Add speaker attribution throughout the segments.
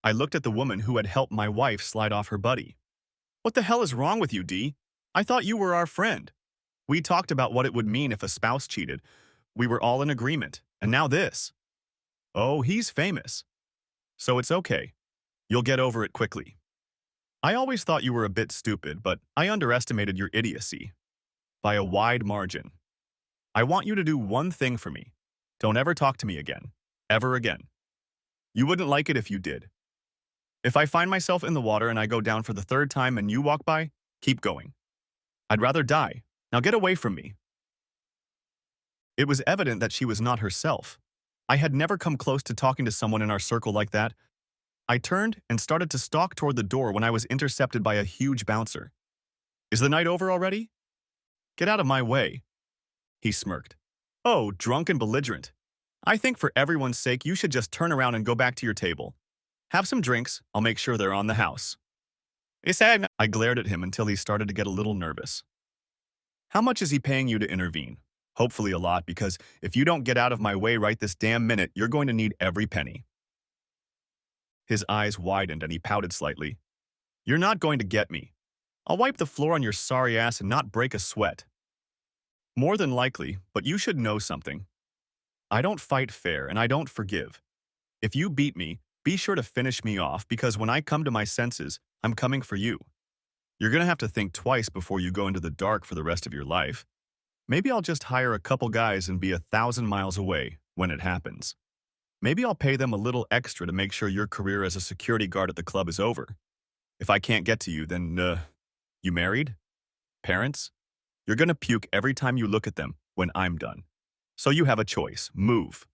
Speaker 1: I looked at the woman who had helped my wife slide off her buddy. What the hell is wrong with you, Dee? I thought you were our friend. We talked about what it would mean if a spouse cheated. We were all in agreement. And now this. Oh, he's famous. So it's okay. You'll get over it quickly. I always thought you were a bit stupid, but I underestimated your idiocy. By a wide margin. I want you to do one thing for me. Don't ever talk to me again. Ever again. You wouldn't like it if you did. If I find myself in the water and I go down for the third time and you walk by, keep going. I'd rather die. Now get away from me. It was evident that she was not herself. I had never come close to talking to someone in our circle like that. I turned and started to stalk toward the door when I was intercepted by a huge bouncer. Is the night over already? Get out of my way. He smirked. Oh, drunk and belligerent. I think for everyone's sake you should just turn around and go back to your table. Have some drinks, I'll make sure they're on the house. I glared at him until he started to get a little nervous. How much is he paying you to intervene? Hopefully a lot, because if you don't get out of my way right this damn minute, you're going to need every penny. His eyes widened and he pouted slightly. You're not going to get me. I'll wipe the floor on your sorry ass and not break a sweat. More than likely, but you should know something. I don't fight fair and I don't forgive. If you beat me, be sure to finish me off, because when I come to my senses, I'm coming for you. You're gonna have to think twice before you go into the dark for the rest of your life. Maybe I'll just hire a couple guys and be 1,000 miles away when it happens. Maybe I'll pay them a little extra to make sure your career as a security guard at the club is over. If I can't get to you, then, you married? Parents? You're gonna puke every time you look at them when I'm done. So you have a choice. Move.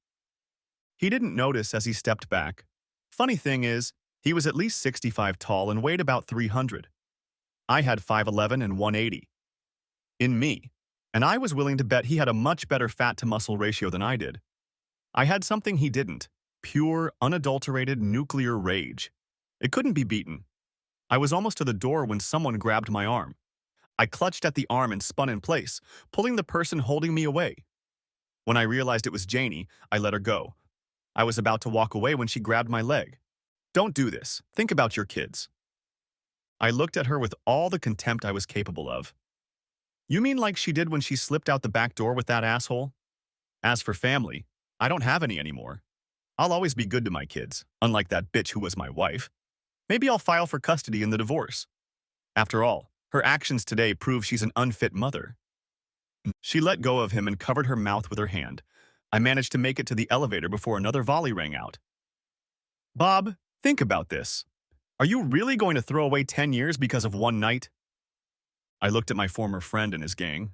Speaker 1: He didn't notice as he stepped back. Funny thing is, he was at least 65 tall and weighed about 300. I had 5'11 and 180. In me. And I was willing to bet he had a much better fat-to-muscle ratio than I did. I had something he didn't. Pure, unadulterated nuclear rage. It couldn't be beaten. I was almost to the door when someone grabbed my arm. I clutched at the arm and spun in place, pulling the person holding me away. When I realized it was Janie, I let her go. I was about to walk away when she grabbed my leg. Don't do this. Think about your kids. I looked at her with all the contempt I was capable of. You mean like she did when she slipped out the back door with that asshole? As for family, I don't have any anymore. I'll always be good to my kids, unlike that bitch who was my wife. Maybe I'll file for custody in the divorce. After all, her actions today prove she's an unfit mother. She let go of him and covered her mouth with her hand. I managed to make it to the elevator before another volley rang out. Bob, think about this. Are you really going to throw away 10 years because of one night? I looked at my former friend and his gang.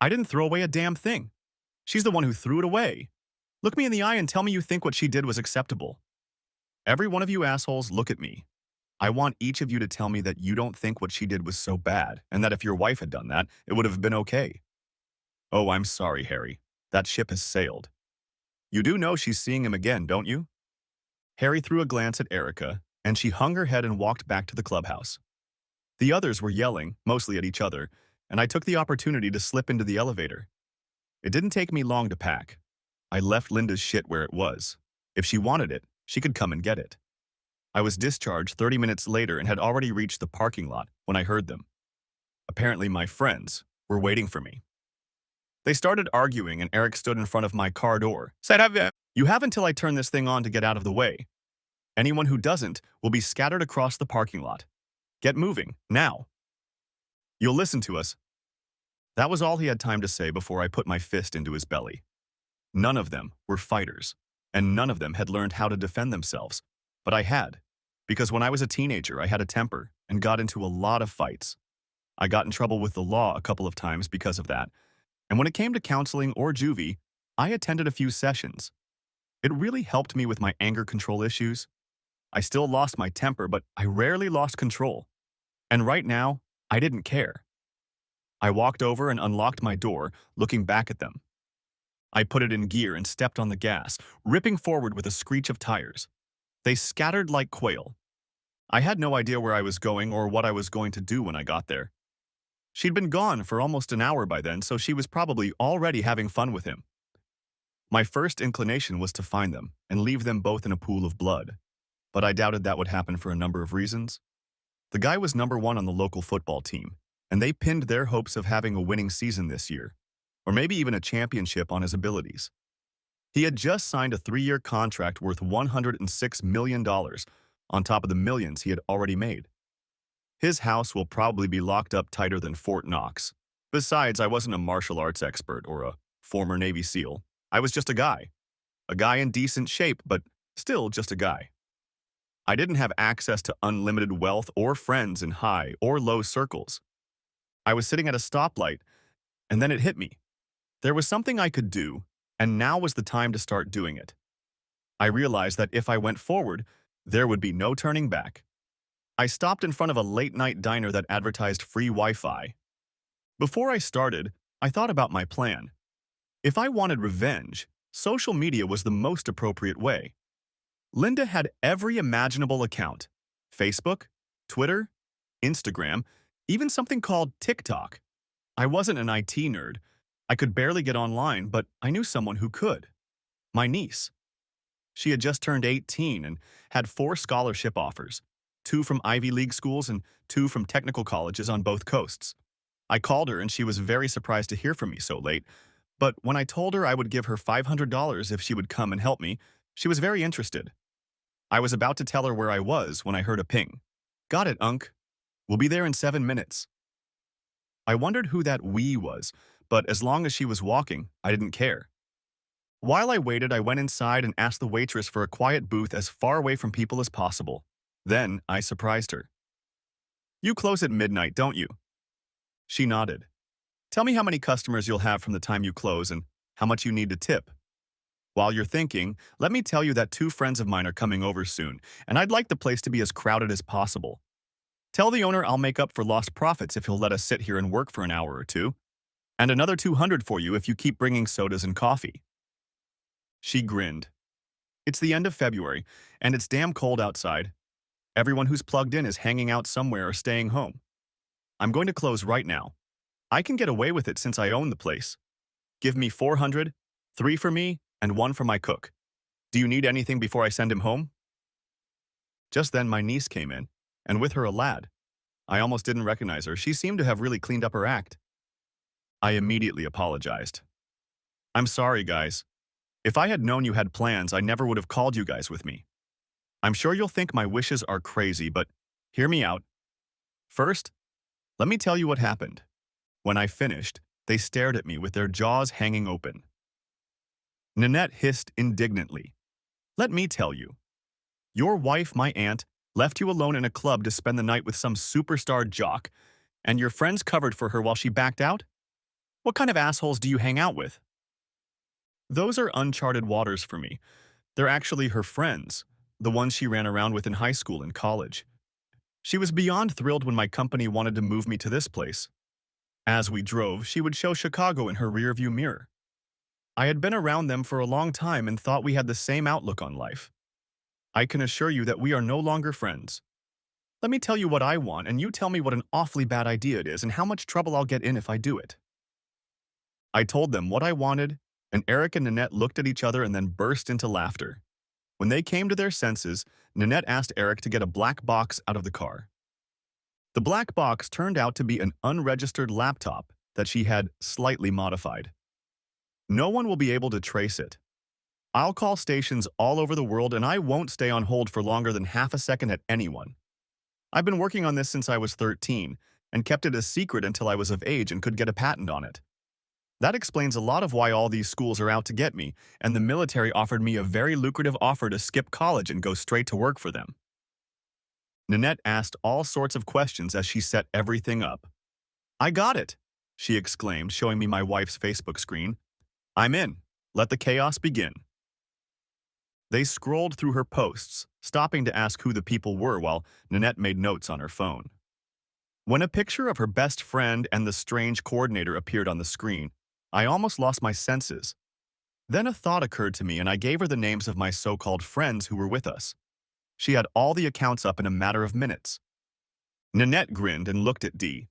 Speaker 1: I didn't throw away a damn thing. She's the one who threw it away. Look me in the eye and tell me you think what she did was acceptable. Every one of you assholes, look at me. I want each of you to tell me that you don't think what she did was so bad, and that if your wife had done that, it would have been okay. Oh, I'm sorry, Harry. That ship has sailed. You do know she's seeing him again, don't you? Harry threw a glance at Erica, and she hung her head and walked back to the clubhouse. The others were yelling, mostly at each other, and I took the opportunity to slip into the elevator. It didn't take me long to pack. I left Linda's shit where it was. If she wanted it, she could come and get it. I was discharged 30 minutes later and had already reached the parking lot when I heard them. Apparently my friends were waiting for me. They started arguing and Eric stood in front of my car door. Said, you have until I turn this thing on to get out of the way. Anyone who doesn't will be scattered across the parking lot. Get moving, now. You'll listen to us. That was all he had time to say before I put my fist into his belly. None of them were fighters, and none of them had learned how to defend themselves. But I had, because when I was a teenager, I had a temper and got into a lot of fights. I got in trouble with the law a couple of times because of that, and when it came to counseling or juvie, I attended a few sessions. It really helped me with my anger control issues. I still lost my temper, but I rarely lost control. And right now, I didn't care. I walked over and unlocked my door, looking back at them. I put it in gear and stepped on the gas, ripping forward with a screech of tires. They scattered like quail. I had no idea where I was going or what I was going to do when I got there. She'd been gone for almost an hour by then, so she was probably already having fun with him. My first inclination was to find them and leave them both in a pool of blood. but I doubted that would happen for a number of reasons. The guy was number one on the local football team, and they pinned their hopes of having a winning season this year, or maybe even a championship on his abilities. He had just signed a 3-year contract worth $106 million on top of the millions he had already made. His house will probably be locked up tighter than Fort Knox. Besides, I wasn't a martial arts expert or a former Navy SEAL. I was just a guy. A guy in decent shape, but still just a guy. I didn't have access to unlimited wealth or friends in high or low circles. I was sitting at a stoplight, and then it hit me. There was something I could do, and now was the time to start doing it. I realized that if I went forward, there would be no turning back. I stopped in front of a late-night diner that advertised free Wi-Fi. Before I started, I thought about my plan. If I wanted revenge, social media was the most appropriate way. Linda had every imaginable account: Facebook, Twitter, Instagram, even something called TikTok. I wasn't an IT nerd. I could barely get online, but I knew someone who could. My niece. She had just turned 18 and had 4 scholarship offers, 2 from Ivy League schools and 2 from technical colleges on both coasts. I called her and she was very surprised to hear from me so late, but when I told her I would give her $500 if she would come and help me, she was very interested. I was about to tell her where I was when I heard a ping. "Got it, Unc. We'll be there in 7 minutes." I wondered who that "we" was, but as long as she was walking, I didn't care. While I waited, I went inside and asked the waitress for a quiet booth as far away from people as possible. Then I surprised her. "You close at midnight, don't you?" She nodded. "Tell me how many customers you'll have from the time you close and how much you need to tip." While you're thinking, let me tell you that 2 friends of mine are coming over soon, and I'd like the place to be as crowded as possible. Tell the owner I'll make up for lost profits if he'll let us sit here and work for an hour or two, and another 200 for you if you keep bringing sodas and coffee. She grinned. It's the end of February, and it's damn cold outside. Everyone who's plugged in is hanging out somewhere or staying home. I'm going to close right now. I can get away with it since I own the place. Give me 400, 3 for me, and 1 for my cook. Do you need anything before I send him home? Just then my niece came in, and with her a lad. I almost didn't recognize her. She seemed to have really cleaned up her act. I immediately apologized. "I'm sorry, guys. If I had known you had plans, I never would have called you guys with me. I'm sure you'll think my wishes are crazy, but hear me out. First, let me tell you what happened." When I finished, they stared at me with their jaws hanging open. Nanette hissed indignantly. "Let me tell you. Your wife, my aunt, left you alone in a club to spend the night with some superstar jock, and your friends covered for her while she backed out? What kind of assholes do you hang out with?" Those are uncharted waters for me. They're actually her friends, the ones she ran around with in high school and college. She was beyond thrilled when my company wanted to move me to this place. As we drove, she would show Chicago in her rearview mirror. I had been around them for a long time and thought we had the same outlook on life. I can assure you that we are no longer friends. Let me tell you what I want, and you tell me what an awfully bad idea it is and how much trouble I'll get in if I do it. I told them what I wanted, and Eric and Nanette looked at each other and then burst into laughter. When they came to their senses, Nanette asked Eric to get a black box out of the car. The black box turned out to be an unregistered laptop that she had slightly modified. No one will be able to trace it. I'll call stations all over the world and I won't stay on hold for longer than half a second at anyone. I've been working on this since I was 13 and kept it a secret until I was of age and could get a patent on it. That explains a lot of why all these schools are out to get me, and the military offered me a very lucrative offer to skip college and go straight to work for them. Nanette asked all sorts of questions as she set everything up. "I got it," she exclaimed, showing me my wife's Facebook screen. "I'm in. Let the chaos begin." They scrolled through her posts, stopping to ask who the people were while Nanette made notes on her phone. When a picture of her best friend and the strange coordinator appeared on the screen, I almost lost my senses. Then a thought occurred to me and I gave her the names of my so-called friends who were with us. She had all the accounts up in a matter of minutes. Nanette grinned and looked at Dee.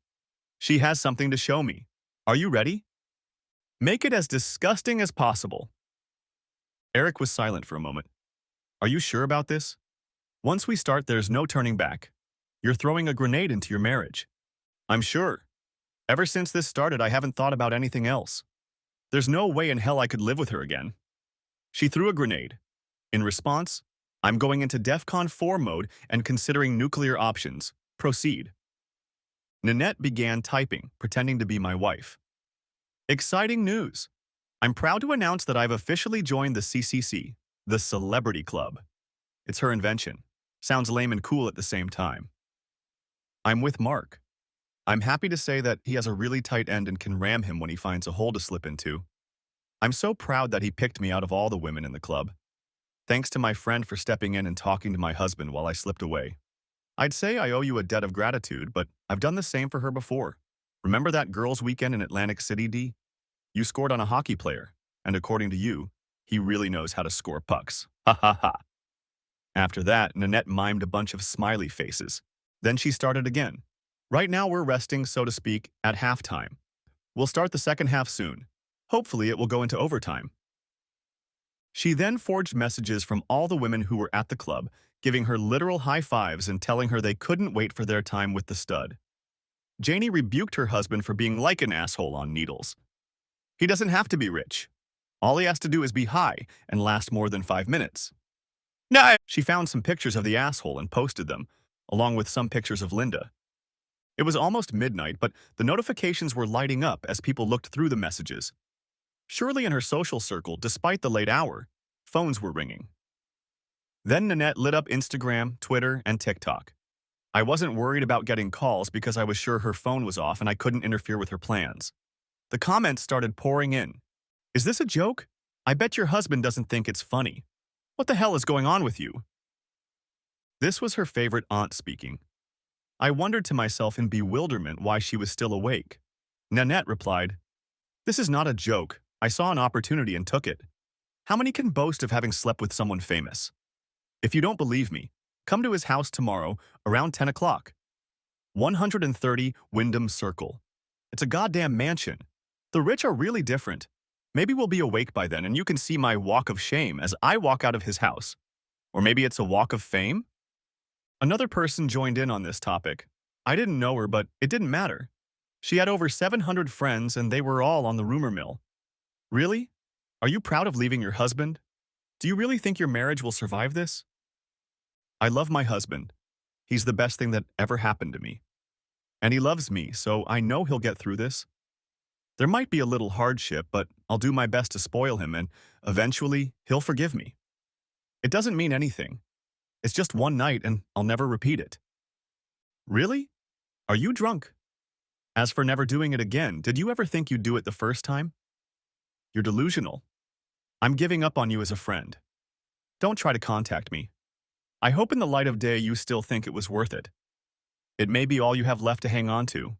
Speaker 1: "She has something to show me. Are you ready? Make it as disgusting as possible." Eric was silent for a moment. "Are you sure about this?" Once we start, there's no turning back. You're throwing a grenade into your marriage. I'm sure. Ever since this started, I haven't thought about anything else. There's no way in hell I could live with her again. She threw a grenade. In response, I'm going into DEFCON 4 mode and considering nuclear options. Proceed. Nanette began typing, pretending to be my wife. Exciting news! I'm proud to announce that I've officially joined the CCC, the Celebrity Club. It's her invention. Sounds lame and cool at the same time. I'm with Mark. I'm happy to say that he has a really tight end and can ram him when he finds a hole to slip into. I'm so proud that he picked me out of all the women in the club. Thanks to my friend for stepping in and talking to my husband while I slipped away. I'd say I owe you a debt of gratitude, but I've done the same for her before. Remember that girls' weekend in Atlantic City, D? You scored on a hockey player, and according to you, he really knows how to score pucks. Ha ha ha. After that, Nanette mimed a bunch of smiley faces. Then she started again. Right now we're resting, so to speak, at halftime. We'll start the second half soon. Hopefully it will go into overtime. She then forged messages from all the women who were at the club, giving her literal high fives and telling her they couldn't wait for their time with the stud. Janie rebuked her husband for being like an asshole on needles. He doesn't have to be rich. All he has to do is be high and last more than 5 minutes. No! She found some pictures of the asshole and posted them, along with some pictures of Linda. It was almost midnight, but the notifications were lighting up as people looked through the messages. Surely in her social circle, despite the late hour, phones were ringing. Then Nanette lit up Instagram, Twitter, and TikTok. I wasn't worried about getting calls because I was sure her phone was off and I couldn't interfere with her plans. The comments started pouring in. Is this a joke? I bet your husband doesn't think it's funny. What the hell is going on with you? This was her favorite aunt speaking. I wondered to myself in bewilderment why she was still awake. Nanette replied, "This is not a joke. I saw an opportunity and took it. How many can boast of having slept with someone famous? If you don't believe me, come to his house tomorrow around 10 o'clock. 130 Wyndham Circle. It's a goddamn mansion. The rich are really different. Maybe we'll be awake by then and you can see my walk of shame as I walk out of his house. Or maybe it's a walk of fame?" Another person joined in on this topic. I didn't know her, but it didn't matter. She had over 700 friends and they were all on the rumor mill. Really? Are you proud of leaving your husband? Do you really think your marriage will survive this? I love my husband. He's the best thing that ever happened to me. And he loves me, so I know he'll get through this. There might be a little hardship, but I'll do my best to spoil him and eventually he'll forgive me. It doesn't mean anything. It's just one night and I'll never repeat it. Really? Are you drunk? As for never doing it again, did you ever think you'd do it the first time? You're delusional. I'm giving up on you as a friend. Don't try to contact me. I hope in the light of day you still think it was worth it. It may be all you have left to hang on to.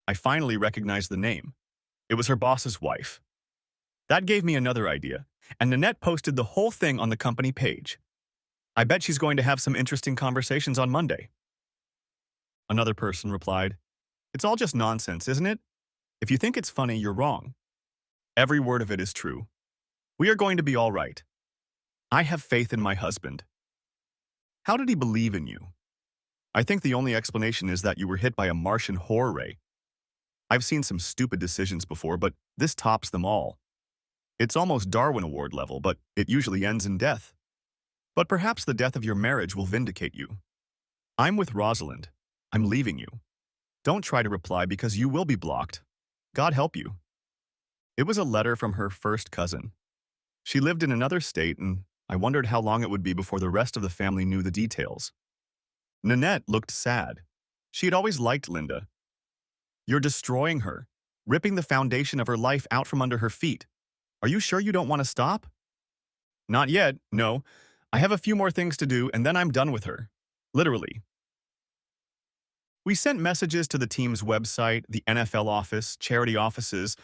Speaker 1: I finally recognized the name. It was her boss's wife. That gave me another idea, and Nanette posted the whole thing on the company page. I bet she's going to have some interesting conversations on Monday. Another person replied, "It's all just nonsense, isn't it? If you think it's funny, you're wrong. Every word of it is true. We are going to be all right. I have faith in my husband." How did he believe in you? I think the only explanation is that you were hit by a Martian horror ray. I've seen some stupid decisions before, but this tops them all. It's almost Darwin Award level, but it usually ends in death. But perhaps the death of your marriage will vindicate you. I'm with Rosalind. I'm leaving you. Don't try to reply because you will be blocked. God help you. It was a letter from her first cousin. She lived in another state, and I wondered how long it would be before the rest of the family knew the details. Nanette looked sad. She had always liked Linda. You're destroying her, ripping the foundation of her life out from under her feet. Are you sure you don't want to stop? Not yet, no. I have a few more things to do, and then I'm done with her. Literally. We sent messages to the team's website, the NFL office, charity offices,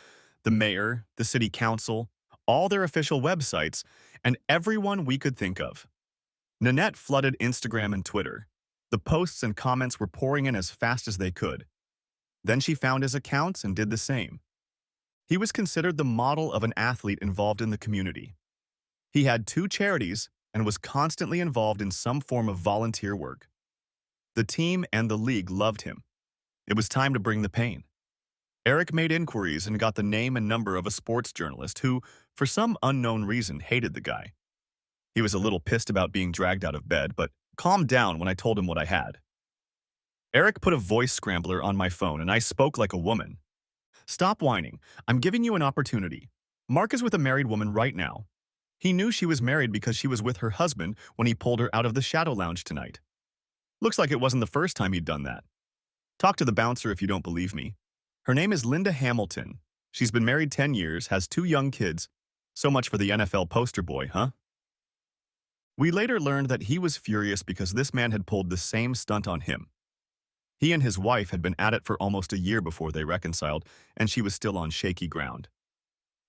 Speaker 1: the mayor, the city council, all their official websites, and everyone we could think of. Nanette flooded Instagram and Twitter. The posts and comments were pouring in as fast as they could. Then she found his accounts and did the same. He was considered the model of an athlete involved in the community. He had 2 charities, and was constantly involved in some form of volunteer work. The team and the league loved him. It was time to bring the pain. Eric made inquiries and got the name and number of a sports journalist who, for some unknown reason, hated the guy. He was a little pissed about being dragged out of bed, but calmed down when I told him what I had. Eric put a voice scrambler on my phone, and I spoke like a woman. Stop whining. I'm giving you an opportunity. Mark is with a married woman right now. He knew she was married because she was with her husband when he pulled her out of the Shadow Lounge tonight. Looks like it wasn't the first time he'd done that. Talk to the bouncer if you don't believe me. Her name is Linda Hamilton. She's been married 10 years, has 2 young kids. So much for the NFL poster boy, huh? We later learned that he was furious because this man had pulled the same stunt on him. He and his wife had been at it for almost a year before they reconciled, and she was still on shaky ground.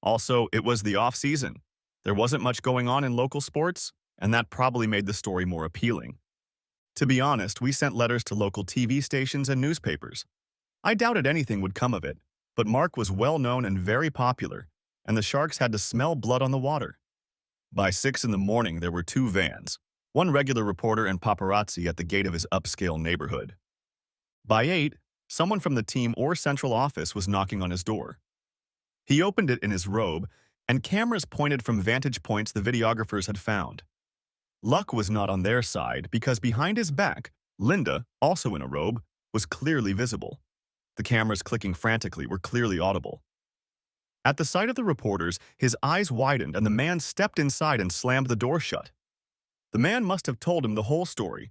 Speaker 1: Also, it was the off-season. There wasn't much going on in local sports, and that probably made the story more appealing. To be honest, we sent letters to local TV stations and newspapers. I doubted anything would come of it, but Mark was well known and very popular, and the Sharks had to smell blood on the water. By 6 in the morning, there were 2 vans, one regular reporter and paparazzi at the gate of his upscale neighborhood. By 8, someone from the team or central office was knocking on his door. He opened it in his robe, and cameras pointed from vantage points the videographers had found. Luck was not on their side because behind his back, Linda, also in a robe, was clearly visible. The cameras clicking frantically were clearly audible. At the sight of the reporters, his eyes widened and the man stepped inside and slammed the door shut. The man must have told him the whole story,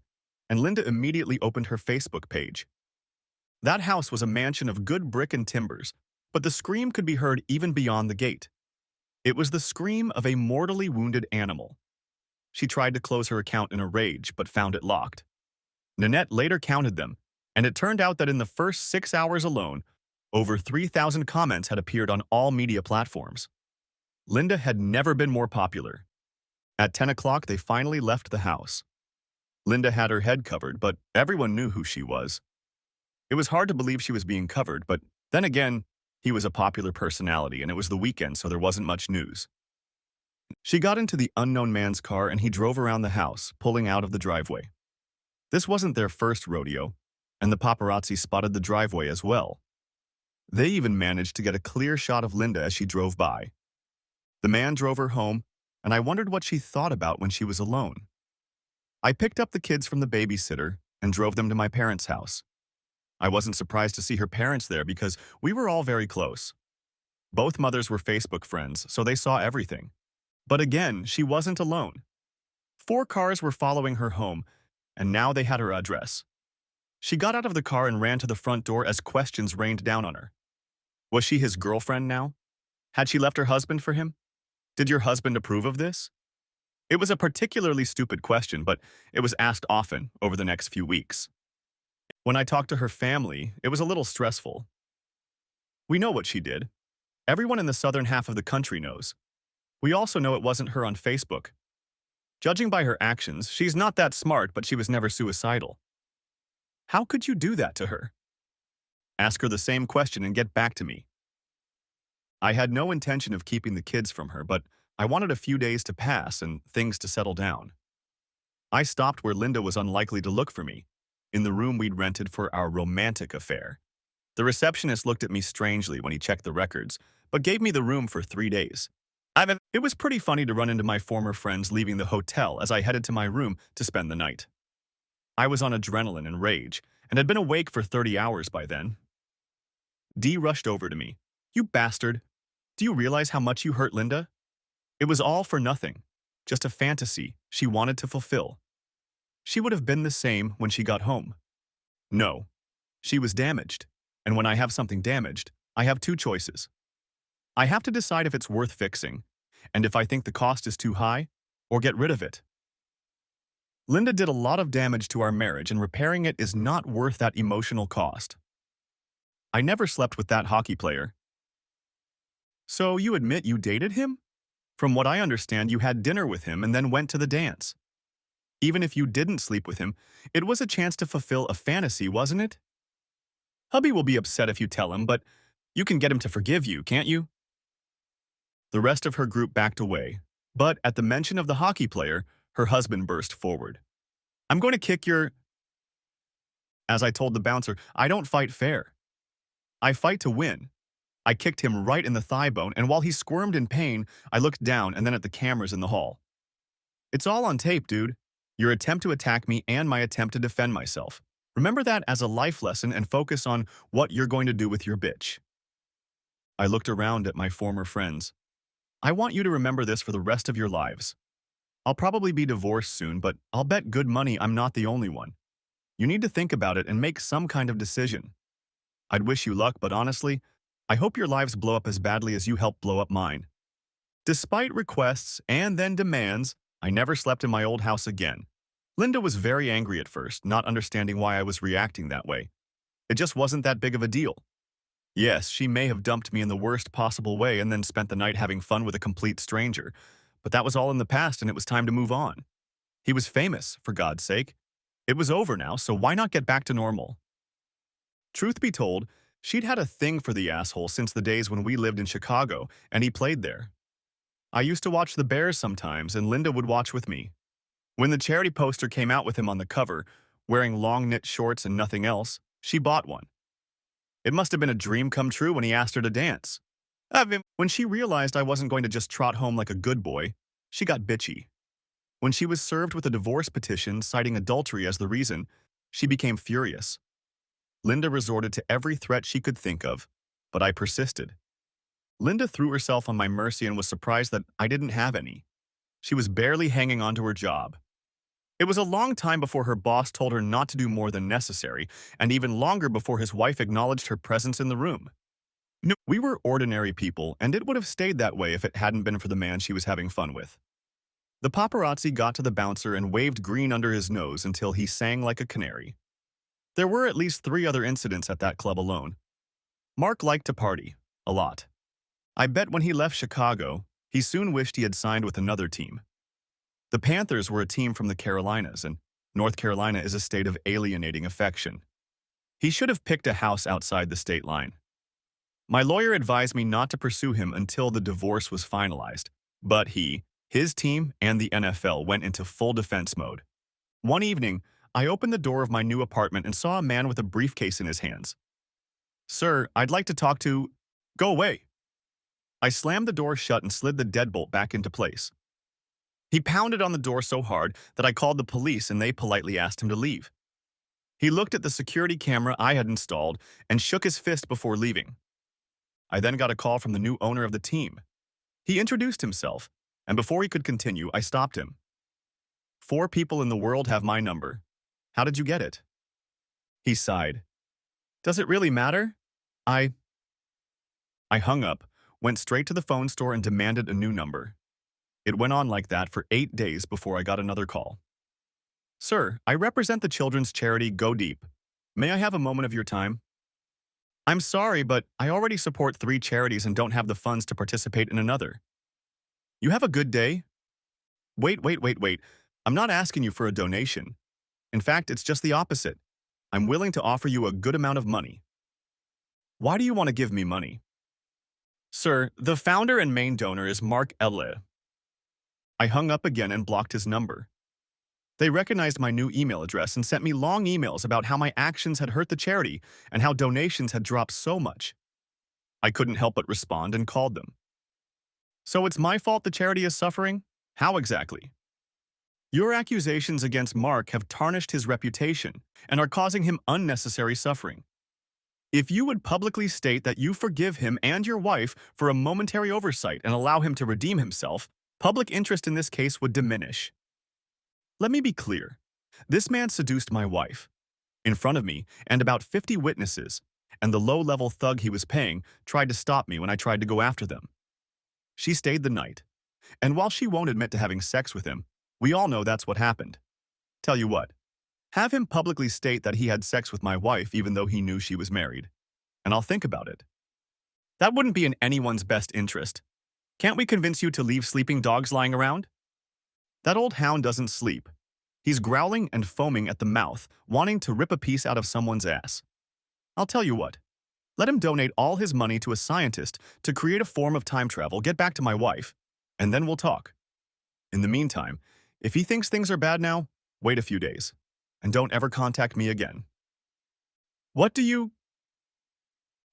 Speaker 1: and Linda immediately opened her Facebook page. That house was a mansion of good brick and timbers, but the scream could be heard even beyond the gate. It was the scream of a mortally wounded animal. She tried to close her account in a rage, but found it locked. Nanette later counted them, and it turned out that in the first 6 hours alone, over 3,000 comments had appeared on all media platforms. Linda had never been more popular. At 10 o'clock, they finally left the house. Linda had her head covered, but everyone knew who she was. It was hard to believe she was being covered, but then again, he was a popular personality, and it was the weekend, so there wasn't much news. She got into the unknown man's car, and he drove around the house, pulling out of the driveway. This wasn't their first rodeo, and the paparazzi spotted the driveway as well. They even managed to get a clear shot of Linda as she drove by. The man drove her home, and I wondered what she thought about when she was alone. I picked up the kids from the babysitter and drove them to my parents' house. I wasn't surprised to see her parents there because we were all very close. Both mothers were Facebook friends, so they saw everything. But again, she wasn't alone. 4 cars were following her home, and now they had her address. She got out of the car and ran to the front door as questions rained down on her. Was she his girlfriend now? Had she left her husband for him? Did your husband approve of this? It was a particularly stupid question, but it was asked often over the next few weeks. When I talked to her family, it was a little stressful. We know what she did. Everyone in the southern half of the country knows. We also know it wasn't her on Facebook. Judging by her actions, she's not that smart, but she was never suicidal. How could you do that to her? Ask her the same question and get back to me. I had no intention of keeping the kids from her, but I wanted a few days to pass and things to settle down. I stopped where Linda was unlikely to look for me, in the room we'd rented for our romantic affair. The receptionist looked at me strangely when he checked the records, but gave me the room for 3 days. It was pretty funny to run into my former friends leaving the hotel as I headed to my room to spend the night. I was on adrenaline and rage, and had been awake for 30 hours by then. Dee rushed over to me. You bastard! Do you realize how much you hurt Linda? It was all for nothing, just a fantasy she wanted to fulfill. She would have been the same when she got home. No, she was damaged, and when I have something damaged, I have 2 choices. I have to decide if it's worth fixing, and if I think the cost is too high, or get rid of it. Linda did a lot of damage to our marriage, and repairing it is not worth that emotional cost. I never slept with that hockey player. So you admit you dated him? From what I understand, you had dinner with him and then went to the dance. Even if you didn't sleep with him, it was a chance to fulfill a fantasy, wasn't it? Hubby will be upset if you tell him, but you can get him to forgive you, can't you? The rest of her group backed away, but at the mention of the hockey player, Her husband burst forward. I'm going to kick your... As I told the bouncer, I don't fight fair. I fight to win. I kicked him right in the thigh bone, and while he squirmed in pain, I looked down and then at the cameras in the hall. It's all on tape, dude. Your attempt to attack me and my attempt to defend myself. Remember that as a life lesson and focus on what you're going to do with your bitch. I looked around at my former friends. I want you to remember this for the rest of your lives. I'll probably be divorced soon, but I'll bet good money I'm not the only one. You need to think about it and make some kind of decision. I'd wish you luck, but honestly, I hope your lives blow up as badly as you helped blow up mine. Despite requests and then demands, I never slept in my old house again. Linda was very angry at first, not understanding why I was reacting that way. It just wasn't that big of a deal. Yes, she may have dumped me in the worst possible way and then spent the night having fun with a complete stranger, but that was all in the past and it was time to move on. He was famous, for God's sake. It was over now, so why not get back to normal? Truth be told, she'd had a thing for the asshole since the days when we lived in Chicago and he played there. I used to watch the Bears sometimes and Linda would watch with me. When the charity poster came out with him on the cover, wearing long knit shorts and nothing else, she bought one. It must have been a dream come true when he asked her to dance. When she realized I wasn't going to just trot home like a good boy, she got bitchy. When she was served with a divorce petition citing adultery as the reason, she became furious. Linda resorted to every threat she could think of, but I persisted. Linda threw herself on my mercy and was surprised that I didn't have any. She was barely hanging on to her job. It was a long time before her boss told her not to do more than necessary, and even longer before his wife acknowledged her presence in the room. No, we were ordinary people, and it would have stayed that way if it hadn't been for the man she was having fun with. The paparazzi got to the bouncer and waved green under his nose until he sang like a canary. There were at least 3 other incidents at that club alone. Mark liked to party, a lot. I bet when he left Chicago, he soon wished he had signed with another team. The Panthers were a team from the Carolinas, and North Carolina is a state of alienating affection. He should have picked a house outside the state line. My lawyer advised me not to pursue him until the divorce was finalized, but his team, and the NFL went into full defense mode. One evening, I opened the door of my new apartment and saw a man with a briefcase in his hands. "Sir, I'd like to talk to..." "Go away." I slammed the door shut and slid the deadbolt back into place. He pounded on the door so hard that I called the police and they politely asked him to leave. He looked at the security camera I had installed and shook his fist before leaving. I then got a call from the new owner of the team. He introduced himself, and before he could continue, I stopped him. 4 people in the world have my number. How did you get it? He sighed. Does it really matter? I hung up, went straight to the phone store and demanded a new number. It went on like that for 8 days before I got another call. "Sir, I represent the children's charity Go Deep. May I have a moment of your time?" "I'm sorry, but I already support 3 charities and don't have the funds to participate in another." "You have a good day?" Wait. I'm not asking you for a donation. In fact, it's just the opposite. I'm willing to offer you a good amount of money." "Why do you want to give me money?" "Sir, the founder and main donor is Mark Edle." I hung up again and blocked his number. They recognized my new email address and sent me long emails about how my actions had hurt the charity and how donations had dropped so much. I couldn't help but respond and called them. "So it's my fault the charity is suffering? How exactly?" "Your accusations against Mark have tarnished his reputation and are causing him unnecessary suffering. If you would publicly state that you forgive him and your wife for a momentary oversight and allow him to redeem himself, public interest in this case would diminish. Let me be clear. This man seduced my wife in front of me and about 50 witnesses, and the low-level thug he was paying tried to stop me when I tried to go after them. She stayed the night, and while she won't admit to having sex with him, we all know that's what happened. Tell you what, have him publicly state that he had sex with my wife even though he knew she was married, and I'll think about it. That wouldn't be in anyone's best interest. Can't we convince you to leave sleeping dogs lying around? That old hound doesn't sleep. He's growling and foaming at the mouth, wanting to rip a piece out of someone's ass. I'll tell you what. Let him donate all his money to a scientist to create a form of time travel, get back to my wife, and then we'll talk. In the meantime, If he thinks things are bad now, wait a few days. And don't ever contact me again. What do you...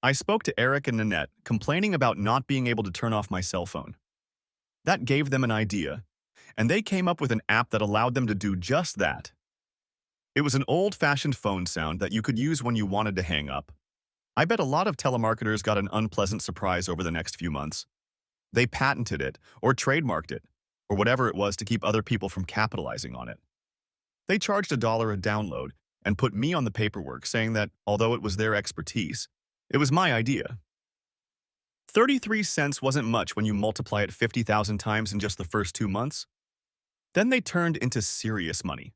Speaker 1: I spoke to Eric and Nanette, complaining about not being able to turn off my cell phone. That gave them an idea, and they came up with an app that allowed them to do just that. It was an old-fashioned phone sound that you could use when you wanted to hang up. I bet a lot of telemarketers got an unpleasant surprise over the next few months. They patented it, or trademarked it, or whatever it was to keep other people from capitalizing on it. They charged $1 a download and put me on the paperwork saying that, although it was their expertise, it was my idea. 33 cents wasn't much when you multiply it 50,000 times in just the first 2 months. Then they turned into serious money.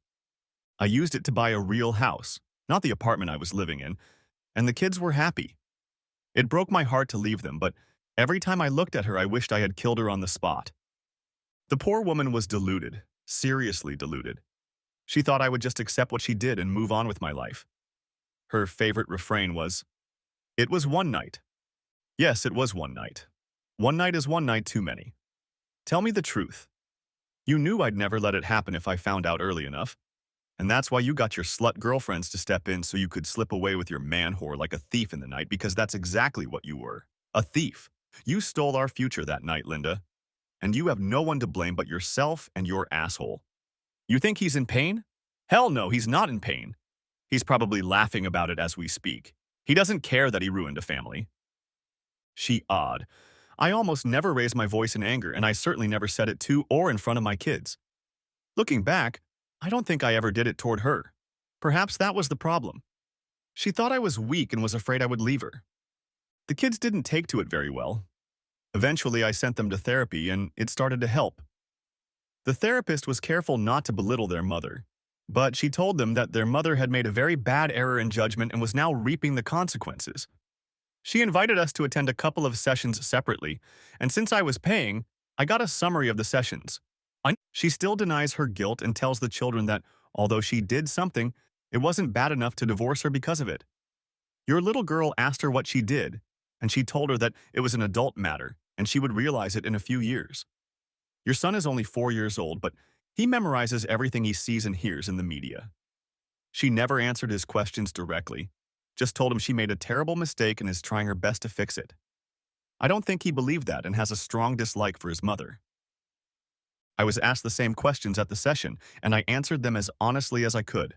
Speaker 1: I used it to buy a real house, not the apartment I was living in, and the kids were happy. It broke my heart to leave them, but every time I looked at her, I wished I had killed her on the spot. The poor woman was deluded, seriously deluded. She thought I would just accept what she did and move on with my life. Her favorite refrain was, "It was one night." Yes, it was one night. One night is one night too many. Tell me the truth. You knew I'd never let it happen if I found out early enough. And that's why you got your slut girlfriends to step in so you could slip away with your man whore like a thief in the night, because that's exactly what you were. A thief. You stole our future that night, Linda. And you have no one to blame but yourself and your asshole. You think he's in pain? Hell no, he's not in pain. He's probably laughing about it as we speak. He doesn't care that he ruined a family. She awed. I almost never raised my voice in anger, and I certainly never said it to or in front of my kids. Looking back, I don't think I ever did it toward her. Perhaps that was the problem. She thought I was weak and was afraid I would leave her. The kids didn't take to it very well. Eventually, I sent them to therapy, and it started to help. The therapist was careful not to belittle their mother, but she told them that their mother had made a very bad error in judgment and was now reaping the consequences. She invited us to attend a couple of sessions separately, and since I was paying, I got a summary of the sessions. She still denies her guilt and tells the children that, although she did something, it wasn't bad enough to divorce her because of it. Your little girl asked her what she did, and she told her that it was an adult matter, and she would realize it in a few years. Your son is only 4 years old, but he memorizes everything he sees and hears in the media. She never answered his questions directly, just told him she made a terrible mistake and is trying her best to fix it. I don't think he believed that and has a strong dislike for his mother. I was asked the same questions at the session, and I answered them as honestly as I could.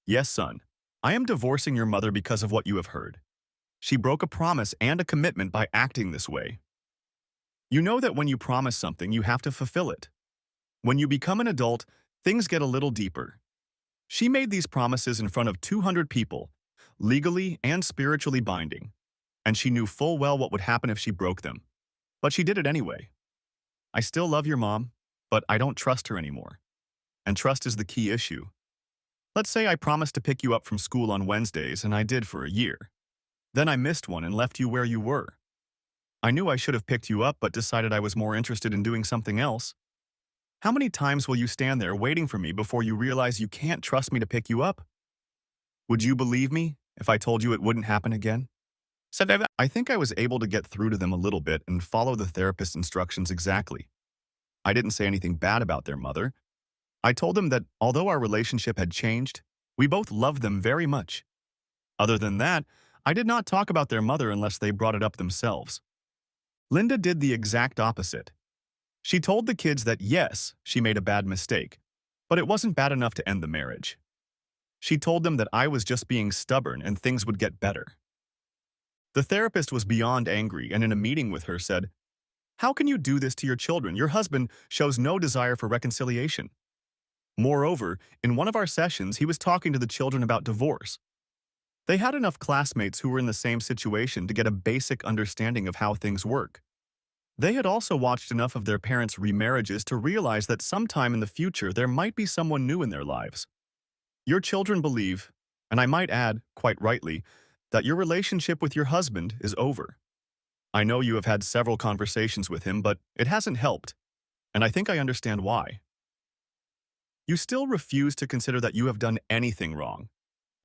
Speaker 1: Yes, son, I am divorcing your mother because of what you have heard. She broke a promise and a commitment by acting this way. You know that when you promise something, you have to fulfill it. When you become an adult, things get a little deeper. She made these promises in front of 200 people, legally and spiritually binding, and she knew full well what would happen if she broke them. But she did it anyway. I still love your mom, but I don't trust her anymore. And trust is the key issue. Let's say I promised to pick you up from school on Wednesdays, and I did for a year. Then I missed one and left you where you were. I knew I should have picked you up, but decided I was more interested in doing something else. How many times will you stand there waiting for me before you realize you can't trust me to pick you up? Would you believe me if I told you it wouldn't happen again? I think I was able to get through to them a little bit and follow the therapist's instructions exactly. I didn't say anything bad about their mother. I told them that although our relationship had changed, we both loved them very much. Other than that, I did not talk about their mother unless they brought it up themselves. Linda did the exact opposite. She told the kids that yes, she made a bad mistake, but it wasn't bad enough to end the marriage. She told them that I was just being stubborn and things would get better. The therapist was beyond angry and in a meeting with her said, "How can you do this to your children? Your husband shows no desire for reconciliation." Moreover, in one of our sessions, he was talking to the children about divorce. They had enough classmates who were in the same situation to get a basic understanding of how things work. They had also watched enough of their parents' remarriages to realize that sometime in the future there might be someone new in their lives. Your children believe, and I might add, quite rightly, that your relationship with your husband is over. I know you have had several conversations with him, but it hasn't helped, and I think I understand why. You still refuse to consider that you have done anything wrong,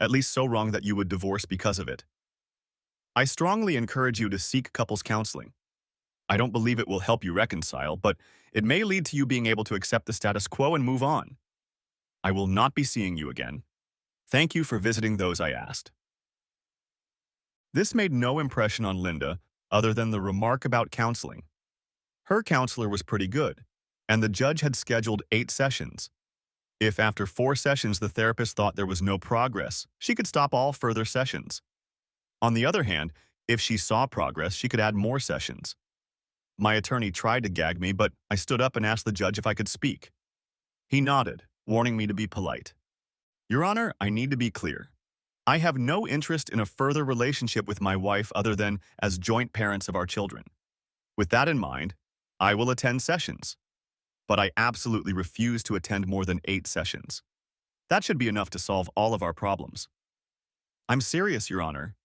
Speaker 1: at least so wrong that you would divorce because of it. I strongly encourage you to seek couples counseling. I don't believe it will help you reconcile, but it may lead to you being able to accept the status quo and move on. I will not be seeing you again. Thank you for visiting those I asked. This made no impression on Linda other than the remark about counseling. Her counselor was pretty good, and the judge had scheduled 8 sessions. If after 4 sessions the therapist thought there was no progress, she could stop all further sessions. On the other hand, if she saw progress, she could add more sessions. My attorney tried to gag me, but I stood up and asked the judge if I could speak. He nodded, warning me to be polite. Your Honor, I need to be clear. I have no interest in a further relationship with my wife other than as joint parents of our children. With that in mind, I will attend sessions, but I absolutely refuse to attend more than 8 sessions. That should be enough to solve all of our problems. I'm serious, Your Honor.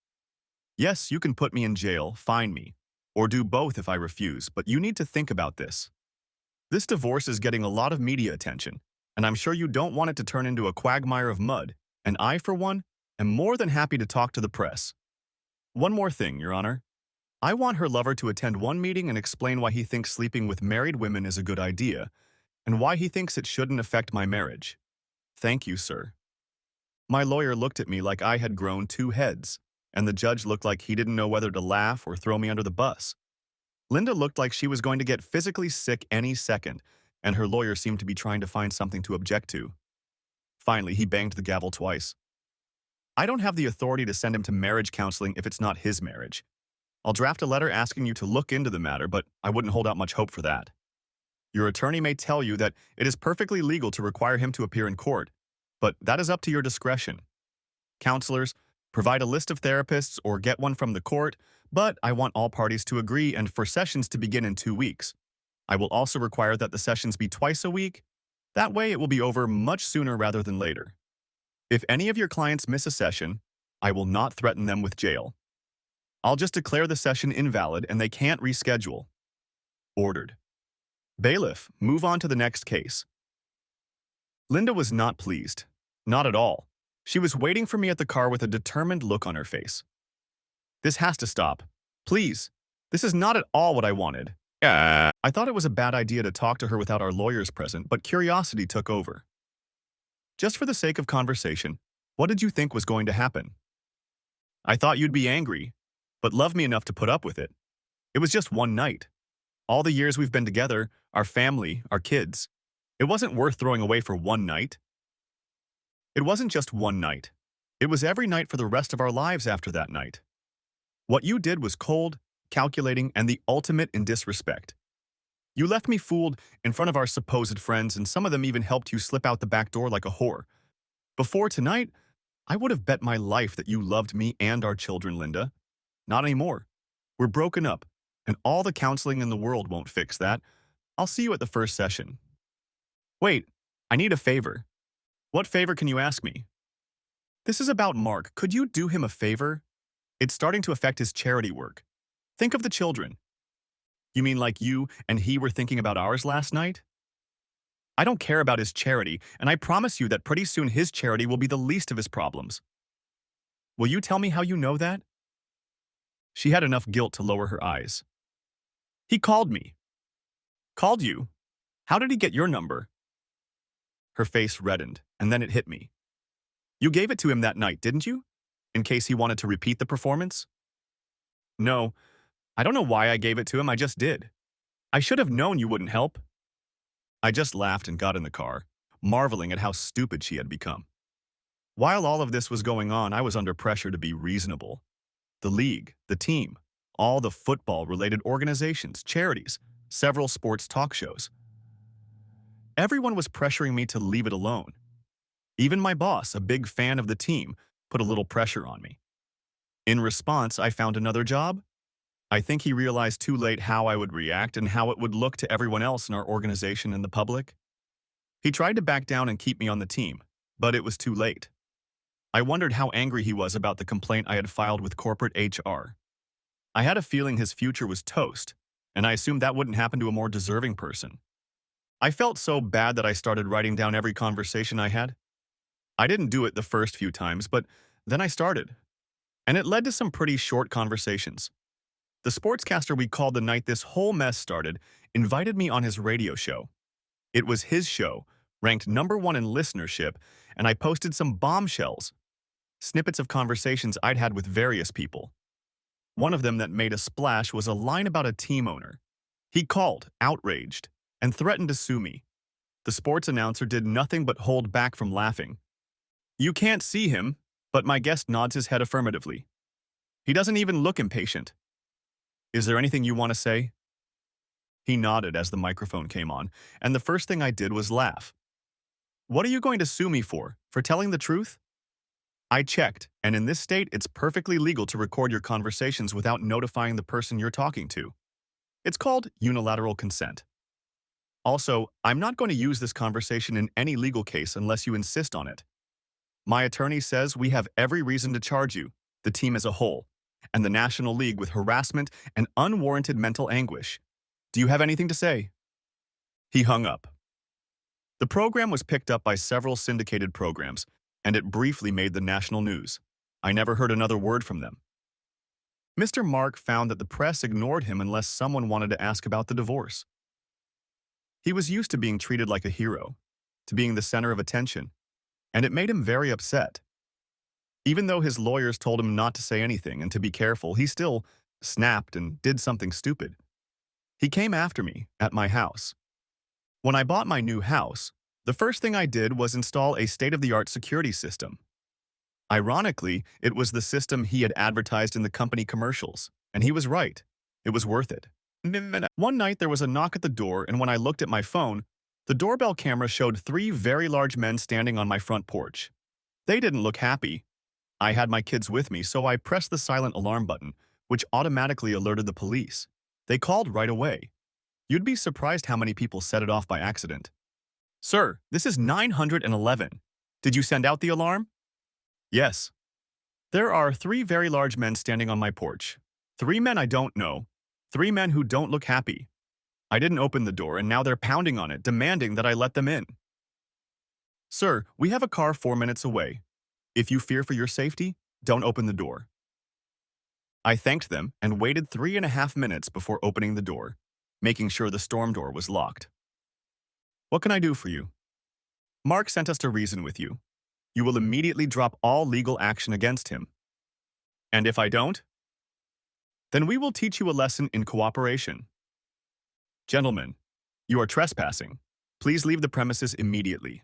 Speaker 1: Yes, you can put me in jail, fine me, or do both if I refuse, but you need to think about this. This divorce is getting a lot of media attention, and I'm sure you don't want it to turn into a quagmire of mud, and I, for one, am more than happy to talk to the press. One more thing, Your Honor. I want her lover to attend one meeting and explain why he thinks sleeping with married women is a good idea, and why he thinks it shouldn't affect my marriage. Thank you, sir. My lawyer looked at me like I had grown 2 heads, and the judge looked like he didn't know whether to laugh or throw me under the bus. Linda looked like she was going to get physically sick any second, and her lawyer seemed to be trying to find something to object to. Finally, he banged the gavel twice. I don't have the authority to send him to marriage counseling if it's not his marriage. I'll draft a letter asking you to look into the matter, but I wouldn't hold out much hope for that. Your attorney may tell you that it is perfectly legal to require him to appear in court, but that is up to your discretion. Counselors, provide a list of therapists or get one from the court, but I want all parties to agree and for sessions to begin in 2 weeks. I will also require that the sessions be twice a week. That way it will be over much sooner rather than later. If any of your clients miss a session, I will not threaten them with jail. I'll just declare the session invalid and they can't reschedule. Ordered. Bailiff, move on to the next case. Linda was not pleased. Not at all. She was waiting for me at the car with a determined look on her face. This has to stop. Please. This is not at all what I wanted. I thought it was a bad idea to talk to her without our lawyers present, but curiosity took over. Just for the sake of conversation, what did you think was going to happen? I thought you'd be angry, but love me enough to put up with it. It was just one night. All the years we've been together, our family, our kids. It wasn't worth throwing away for one night. It wasn't just one night. It was every night for the rest of our lives after that night. What you did was cold, calculating, and the ultimate in disrespect. You left me fooled in front of our supposed friends, and some of them even helped you slip out the back door like a whore. Before tonight, I would have bet my life that you loved me and our children, Linda. Not anymore. We're broken up, and all the counseling in the world won't fix that. I'll see you at the first session. Wait, I need a favor. What favor can you ask me? This is about Mark. Could you do him a favor? It's starting to affect his charity work. Think of the children. You mean like you and he were thinking about ours last night? I don't care about his charity, and I promise you that pretty soon his charity will be the least of his problems. Will you tell me how you know that? She had enough guilt to lower her eyes. He called me. Called you? How did he get your number? Her face reddened, and then it hit me. You gave it to him that night, didn't you? In case he wanted to repeat the performance? No, I don't know why I gave it to him, I just did. I should have known you wouldn't help. I just laughed and got in the car, marveling at how stupid she had become. While all of this was going on, I was under pressure to be reasonable. The league, the team, all the football-related organizations, charities, several sports talk shows. Everyone was pressuring me to leave it alone. Even my boss, a big fan of the team, put a little pressure on me. In response, I found another job. I think he realized too late how I would react and how it would look to everyone else in our organization and the public. He tried to back down and keep me on the team, but it was too late. I wondered how angry he was about the complaint I had filed with corporate HR. I had a feeling his future was toast, and I assumed that wouldn't happen to a more deserving person. I felt so bad that I started writing down every conversation I had. I didn't do it the first few times, but then I started. And it led to some pretty short conversations. The sportscaster we called the night this whole mess started invited me on his radio show. It was his show, ranked #1 in listenership, and I posted some bombshells, snippets of conversations I'd had with various people. One of them that made a splash was a line about a team owner. He called, outraged, and threatened to sue me. The sports announcer did nothing but hold back from laughing. You can't see him, but my guest nods his head affirmatively. He doesn't even look impatient. Is there anything you want to say? He nodded as the microphone came on, and the first thing I did was laugh. What are you going to sue me for? For telling the truth? I checked, and in this state, it's perfectly legal to record your conversations without notifying the person you're talking to. It's called unilateral consent. Also, I'm not going to use this conversation in any legal case unless you insist on it. My attorney says we have every reason to charge you, the team as a whole, and the National League with harassment and unwarranted mental anguish. Do you have anything to say? He hung up. The program was picked up by several syndicated programs, and it briefly made the national news. I never heard another word from them. Mr. Mark found that the press ignored him unless someone wanted to ask about the divorce. He was used to being treated like a hero, to being the center of attention, and it made him very upset. Even though his lawyers told him not to say anything and to be careful, he still snapped and did something stupid. He came after me at my house. When I bought my new house, the first thing I did was install a state-of-the-art security system. Ironically, it was the system he had advertised in the company commercials, and he was right. It was worth it. One night there was a knock at the door, and when I looked at my phone, the doorbell camera showed 3 very large men standing on my front porch. They didn't look happy. I had my kids with me, so I pressed the silent alarm button, which automatically alerted the police. They called right away. You'd be surprised how many people set it off by accident. Sir, this is 911. Did you send out the alarm? Yes. There are 3 very large men standing on my porch. 3 men I don't know. 3 men who don't look happy. I didn't open the door, and now they're pounding on it, demanding that I let them in. Sir, we have a car 4 minutes away. If you fear for your safety, don't open the door. I thanked them and waited 3.5 minutes before opening the door, making sure the storm door was locked. What can I do for you? Mark sent us to reason with you. You will immediately drop all legal action against him. And if I don't? Then we will teach you a lesson in cooperation. Gentlemen, you are trespassing. Please leave the premises immediately.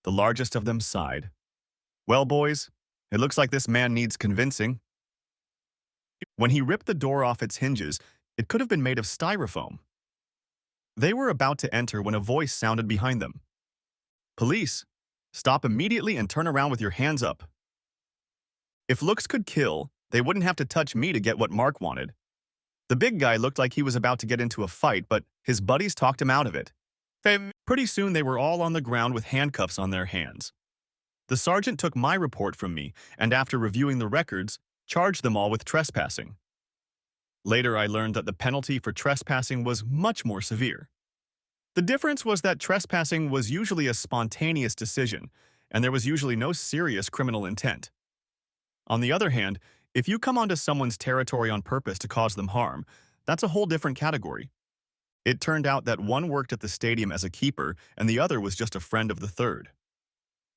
Speaker 1: The largest of them sighed. Well, boys, it looks like this man needs convincing. When he ripped the door off its hinges, it could have been made of styrofoam. They were about to enter when a voice sounded behind them. Police, stop immediately and turn around with your hands up. If looks could kill, they wouldn't have to touch me to get what Mark wanted. The big guy looked like he was about to get into a fight, but his buddies talked him out of it. Pretty soon they were all on the ground with handcuffs on their hands. The sergeant took my report from me, and after reviewing the records, charged them all with trespassing. Later I learned that the penalty for trespassing was much more severe. The difference was that trespassing was usually a spontaneous decision, and there was usually no serious criminal intent. On the other hand, if you come onto someone's territory on purpose to cause them harm, that's a whole different category. It turned out that one worked at the stadium as a keeper, and the other was just a friend of the third.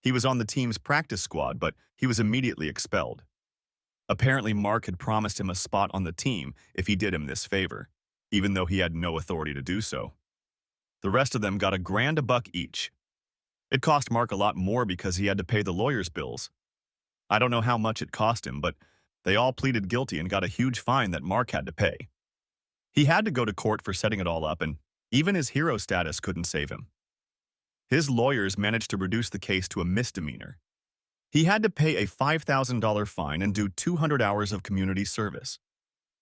Speaker 1: He was on the team's practice squad, but he was immediately expelled. Apparently, Mark had promised him a spot on the team if he did him this favor, even though he had no authority to do so. The rest of them got $1,000 each. It cost Mark a lot more because he had to pay the lawyer's bills. I don't know how much it cost him, but they all pleaded guilty and got a huge fine that Mark had to pay. He had to go to court for setting it all up, and even his hero status couldn't save him. His lawyers managed to reduce the case to a misdemeanor. He had to pay a $5,000 fine and do 200 hours of community service.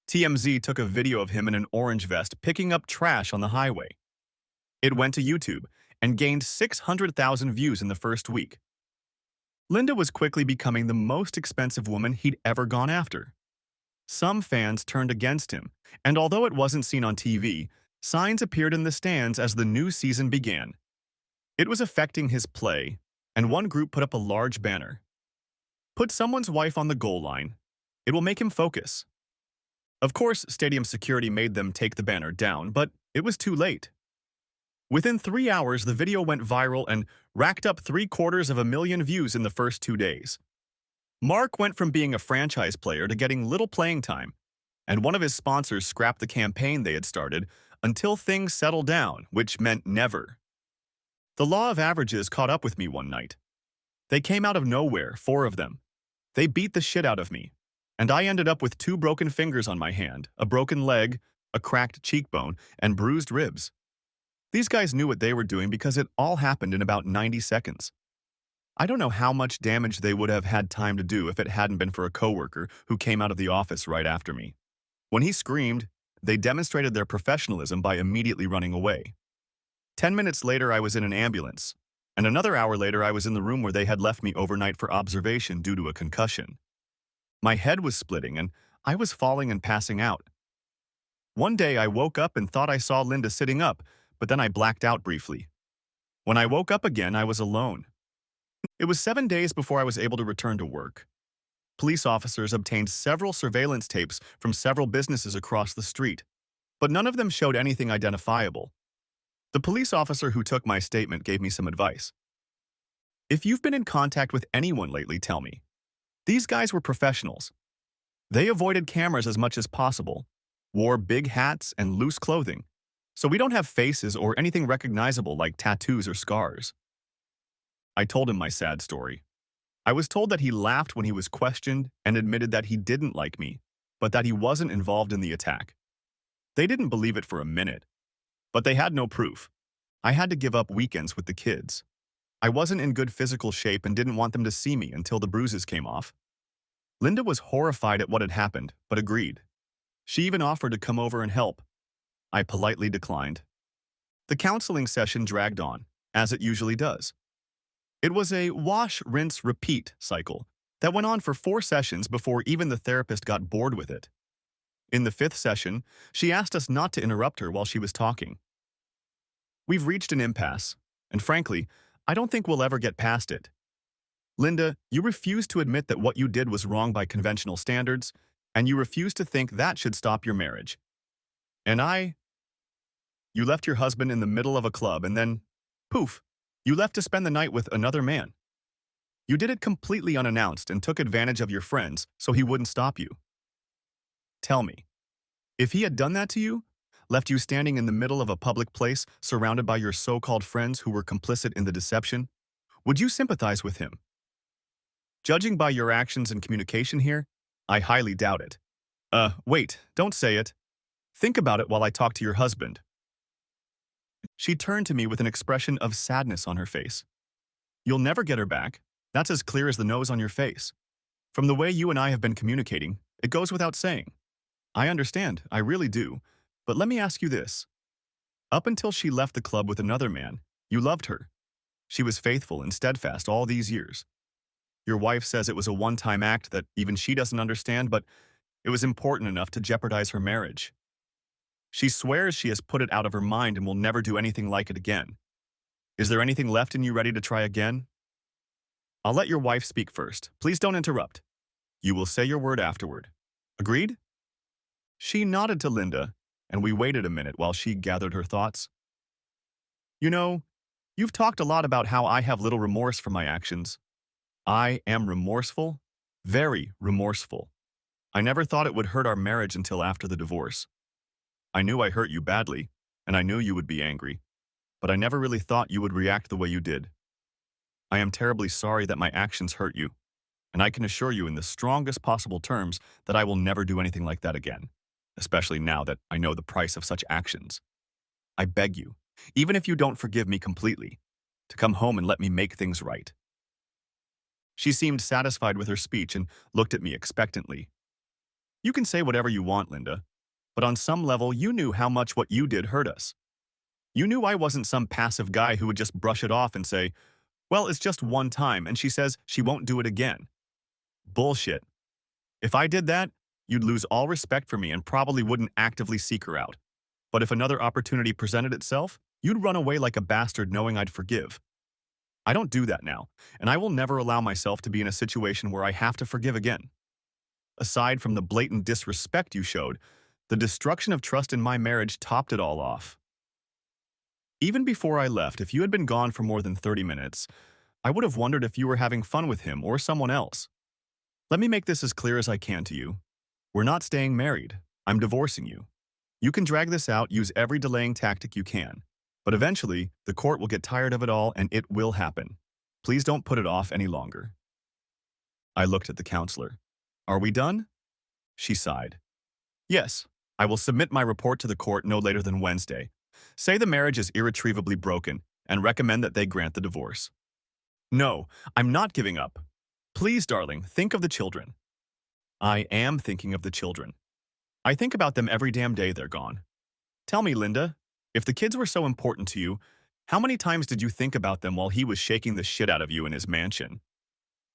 Speaker 1: TMZ took a video of him in an orange vest picking up trash on the highway. It went to YouTube and gained 600,000 views in the first week. Linda was quickly becoming the most expensive woman he'd ever gone after. Some fans turned against him, and although it wasn't seen on TV, signs appeared in the stands as the new season began. It was affecting his play, and one group put up a large banner. Put someone's wife on the goal line. It will make him focus. Of course, stadium security made them take the banner down, but it was too late. Within 3 hours, the video went viral and racked up 750,000 views in the first 2 days. Mark went from being a franchise player to getting little playing time, and one of his sponsors scrapped the campaign they had started until things settled down, which meant never. The law of averages caught up with me one night. They came out of nowhere, 4 of them. They beat the shit out of me, and I ended up with 2 broken fingers on my hand, a broken leg, a cracked cheekbone, and bruised ribs. These guys knew what they were doing because it all happened in about 90 seconds. I don't know how much damage they would have had time to do if it hadn't been for a coworker who came out of the office right after me. When he screamed, they demonstrated their professionalism by immediately running away. 10 minutes later, I was in an ambulance, and another hour later, I was in the room where they had left me overnight for observation due to a concussion. My head was splitting, and I was falling and passing out. One day, I woke up and thought I saw Linda sitting up, but then I blacked out briefly. When I woke up again, I was alone. It was 7 days before I was able to return to work. Police officers obtained several surveillance tapes from several businesses across the street, but none of them showed anything identifiable. The police officer who took my statement gave me some advice. If you've been in contact with anyone lately, tell me. These guys were professionals. They avoided cameras as much as possible, wore big hats and loose clothing, so we don't have faces or anything recognizable like tattoos or scars. I told him my sad story. I was told that he laughed when he was questioned and admitted that he didn't like me, but that he wasn't involved in the attack. They didn't believe it for a minute, but they had no proof. I had to give up weekends with the kids. I wasn't in good physical shape and didn't want them to see me until the bruises came off. Linda was horrified at what had happened, but agreed. She even offered to come over and help. I politely declined. The counseling session dragged on, as it usually does. It was a wash, rinse, repeat cycle that went on for 4 sessions before even the therapist got bored with it. In the 5th session, she asked us not to interrupt her while she was talking. We've reached an impasse, and frankly, I don't think we'll ever get past it. Linda, you refuse to admit that what you did was wrong by conventional standards, and you refuse to think that should stop your marriage. And you left your husband in the middle of a club and then, poof, you left to spend the night with another man. You did it completely unannounced and took advantage of your friends so he wouldn't stop you. Tell me, if he had done that to you, left you standing in the middle of a public place surrounded by your so-called friends who were complicit in the deception, would you sympathize with him? Judging by your actions and communication here, I highly doubt it. Wait, don't say it. Think about it while I talk to your husband. She turned to me with an expression of sadness on her face. You'll never get her back. That's as clear as the nose on your face. From the way you and I have been communicating, it goes without saying. I understand, I really do. But let me ask you this. Up until she left the club with another man, you loved her. She was faithful and steadfast all these years. Your wife says it was a one-time act that even she doesn't understand, but it was important enough to jeopardize her marriage. She swears she has put it out of her mind and will never do anything like it again. Is there anything left in you ready to try again? I'll let your wife speak first. Please don't interrupt. You will say your word afterward. Agreed? She nodded to Linda, and we waited a minute while she gathered her thoughts. You know, you've talked a lot about how I have little remorse for my actions. I am remorseful, very remorseful. I never thought it would hurt our marriage until after the divorce. I knew I hurt you badly, and I knew you would be angry, but I never really thought you would react the way you did. I am terribly sorry that my actions hurt you, and I can assure you in the strongest possible terms that I will never do anything like that again, especially now that I know the price of such actions. I beg you, even if you don't forgive me completely, to come home and let me make things right. She seemed satisfied with her speech and looked at me expectantly. You can say whatever you want, Linda, but on some level you knew how much what you did hurt us. You knew I wasn't some passive guy who would just brush it off and say, well, it's just one time, and she says she won't do it again. Bullshit. If I did that, you'd lose all respect for me and probably wouldn't actively seek her out. But if another opportunity presented itself, you'd run away like a bastard knowing I'd forgive. I don't do that now, and I will never allow myself to be in a situation where I have to forgive again. Aside from the blatant disrespect you showed, the destruction of trust in my marriage topped it all off. Even before I left, if you had been gone for more than 30 minutes, I would have wondered if you were having fun with him or someone else. Let me make this as clear as I can to you. We're not staying married. I'm divorcing you. You can drag this out, use every delaying tactic you can. But eventually, the court will get tired of it all and it will happen. Please don't put it off any longer. I looked at the counselor. Are we done? She sighed. Yes, I will submit my report to the court no later than Wednesday. Say the marriage is irretrievably broken and recommend that they grant the divorce. No, I'm not giving up. Please, darling, think of the children. I am thinking of the children. I think about them every damn day they're gone. Tell me, Linda, if the kids were so important to you, how many times did you think about them while he was shaking the shit out of you in his mansion?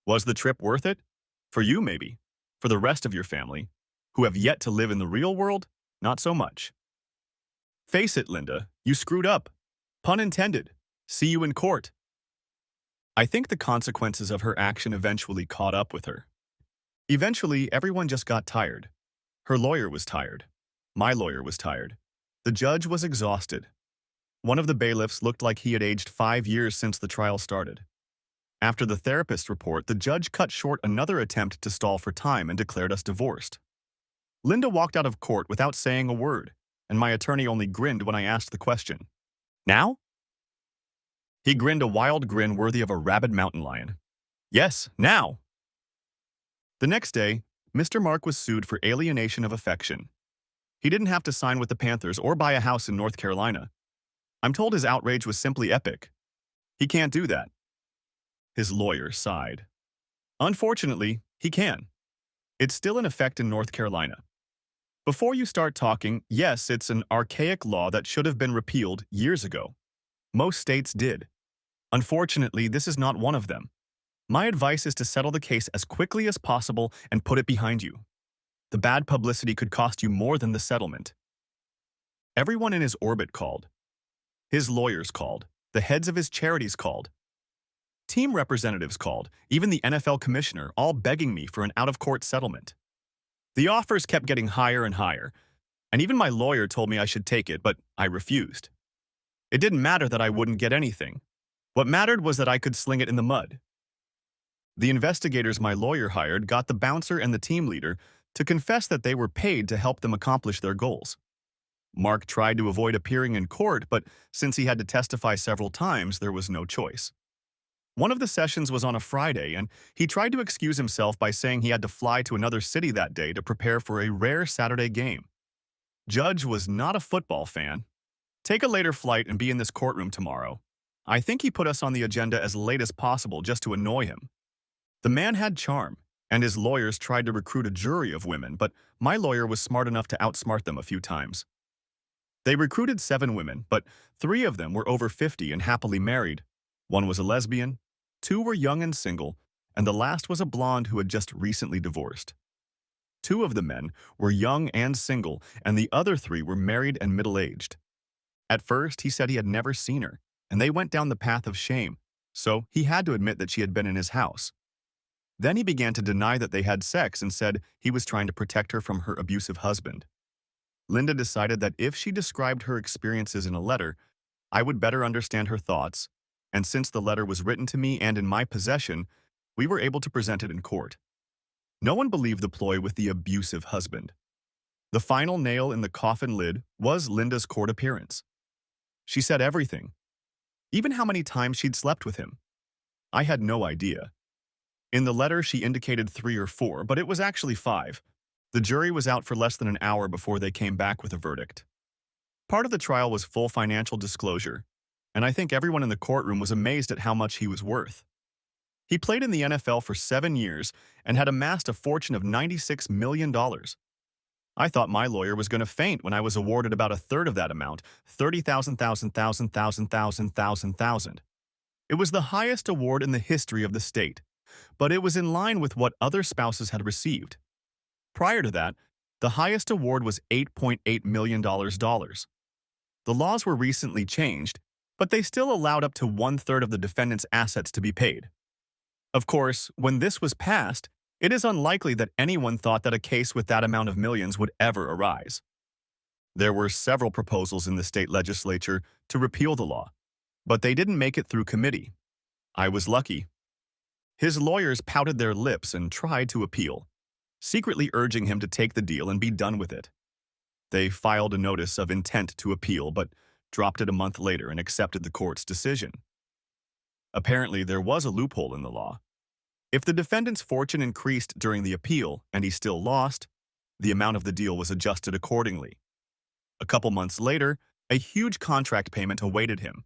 Speaker 1: Was the trip worth it? For you, maybe. For the rest of your family, who have yet to live in the real world, not so much. Face it, Linda, you screwed up. Pun intended. See you in court. I think the consequences of her action eventually caught up with her. Eventually, everyone just got tired. Her lawyer was tired. My lawyer was tired. The judge was exhausted. One of the bailiffs looked like he had aged 5 years since the trial started. After the therapist's report, the judge cut short another attempt to stall for time and declared us divorced. Linda walked out of court without saying a word, and my attorney only grinned when I asked the question. Now? He grinned a wild grin worthy of a rabid mountain lion. Yes, now! The next day, Mr. Mark was sued for alienation of affection. He didn't have to sign with the Panthers or buy a house in North Carolina. I'm told his outrage was simply epic. He can't do that. His lawyer sighed. Unfortunately, he can. It's still in effect in North Carolina. Before you start talking, yes, it's an archaic law that should have been repealed years ago. Most states did. Unfortunately, this is not one of them. My advice is to settle the case as quickly as possible and put it behind you. The bad publicity could cost you more than the settlement. Everyone in his orbit called. His lawyers called. The heads of his charities called. Team representatives called, even the NFL commissioner, all begging me for an out-of-court settlement. The offers kept getting higher and higher, and even my lawyer told me I should take it, but I refused. It didn't matter that I wouldn't get anything. What mattered was that I could sling it in the mud. The investigators my lawyer hired got the bouncer and the team leader to confess that they were paid to help them accomplish their goals. Mark tried to avoid appearing in court, but since he had to testify several times, there was no choice. One of the sessions was on a Friday, and he tried to excuse himself by saying he had to fly to another city that day to prepare for a rare Saturday game. Judge was not a football fan. Take a later flight and be in this courtroom tomorrow. I think he put us on the agenda as late as possible just to annoy him. The man had charm, and his lawyers tried to recruit a jury of women, but my lawyer was smart enough to outsmart them a few times. They recruited 7 women, but 3 of them were over 50 and happily married. One was a lesbian, 2 were young and single, and the last was a blonde who had just recently divorced. 2 of the men were young and single, and the other 3 were married and middle-aged. At first, he said he had never seen her, and they went down the path of shame, so he had to admit that she had been in his house. Then he began to deny that they had sex and said he was trying to protect her from her abusive husband. Linda decided that if she described her experiences in a letter, I would better understand her thoughts, and since the letter was written to me and in my possession, we were able to present it in court. No one believed the ploy with the abusive husband. The final nail in the coffin lid was Linda's court appearance. She said everything, even how many times she'd slept with him. I had no idea. In the letter, she indicated 3 or 4, but it was actually 5. The jury was out for less than an hour before they came back with a verdict. Part of the trial was full financial disclosure, and I think everyone in the courtroom was amazed at how much he was worth. He played in the NFL for 7 years and had amassed a fortune of $96 million. I thought my lawyer was going to faint when I was awarded about a third of that amount, 30,000. It was the highest award in the history of the state, but it was in line with what other spouses had received. Prior to that, the highest award was $8.8 million. The laws were recently changed, but they still allowed up to 1/3 of the defendant's assets to be paid. Of course, when this was passed, It is unlikely that anyone thought that a case with that amount of millions would ever arise. There were several proposals in the state legislature to repeal the law, but they didn't make it through committee. I was lucky. His lawyers pouted their lips and tried to appeal, secretly urging him to take the deal and be done with it. They filed a notice of intent to appeal, but dropped it a month later and accepted the court's decision. Apparently, there was a loophole in the law. If the defendant's fortune increased during the appeal and he still lost, the amount of the deal was adjusted accordingly. A couple months later, a huge contract payment awaited him.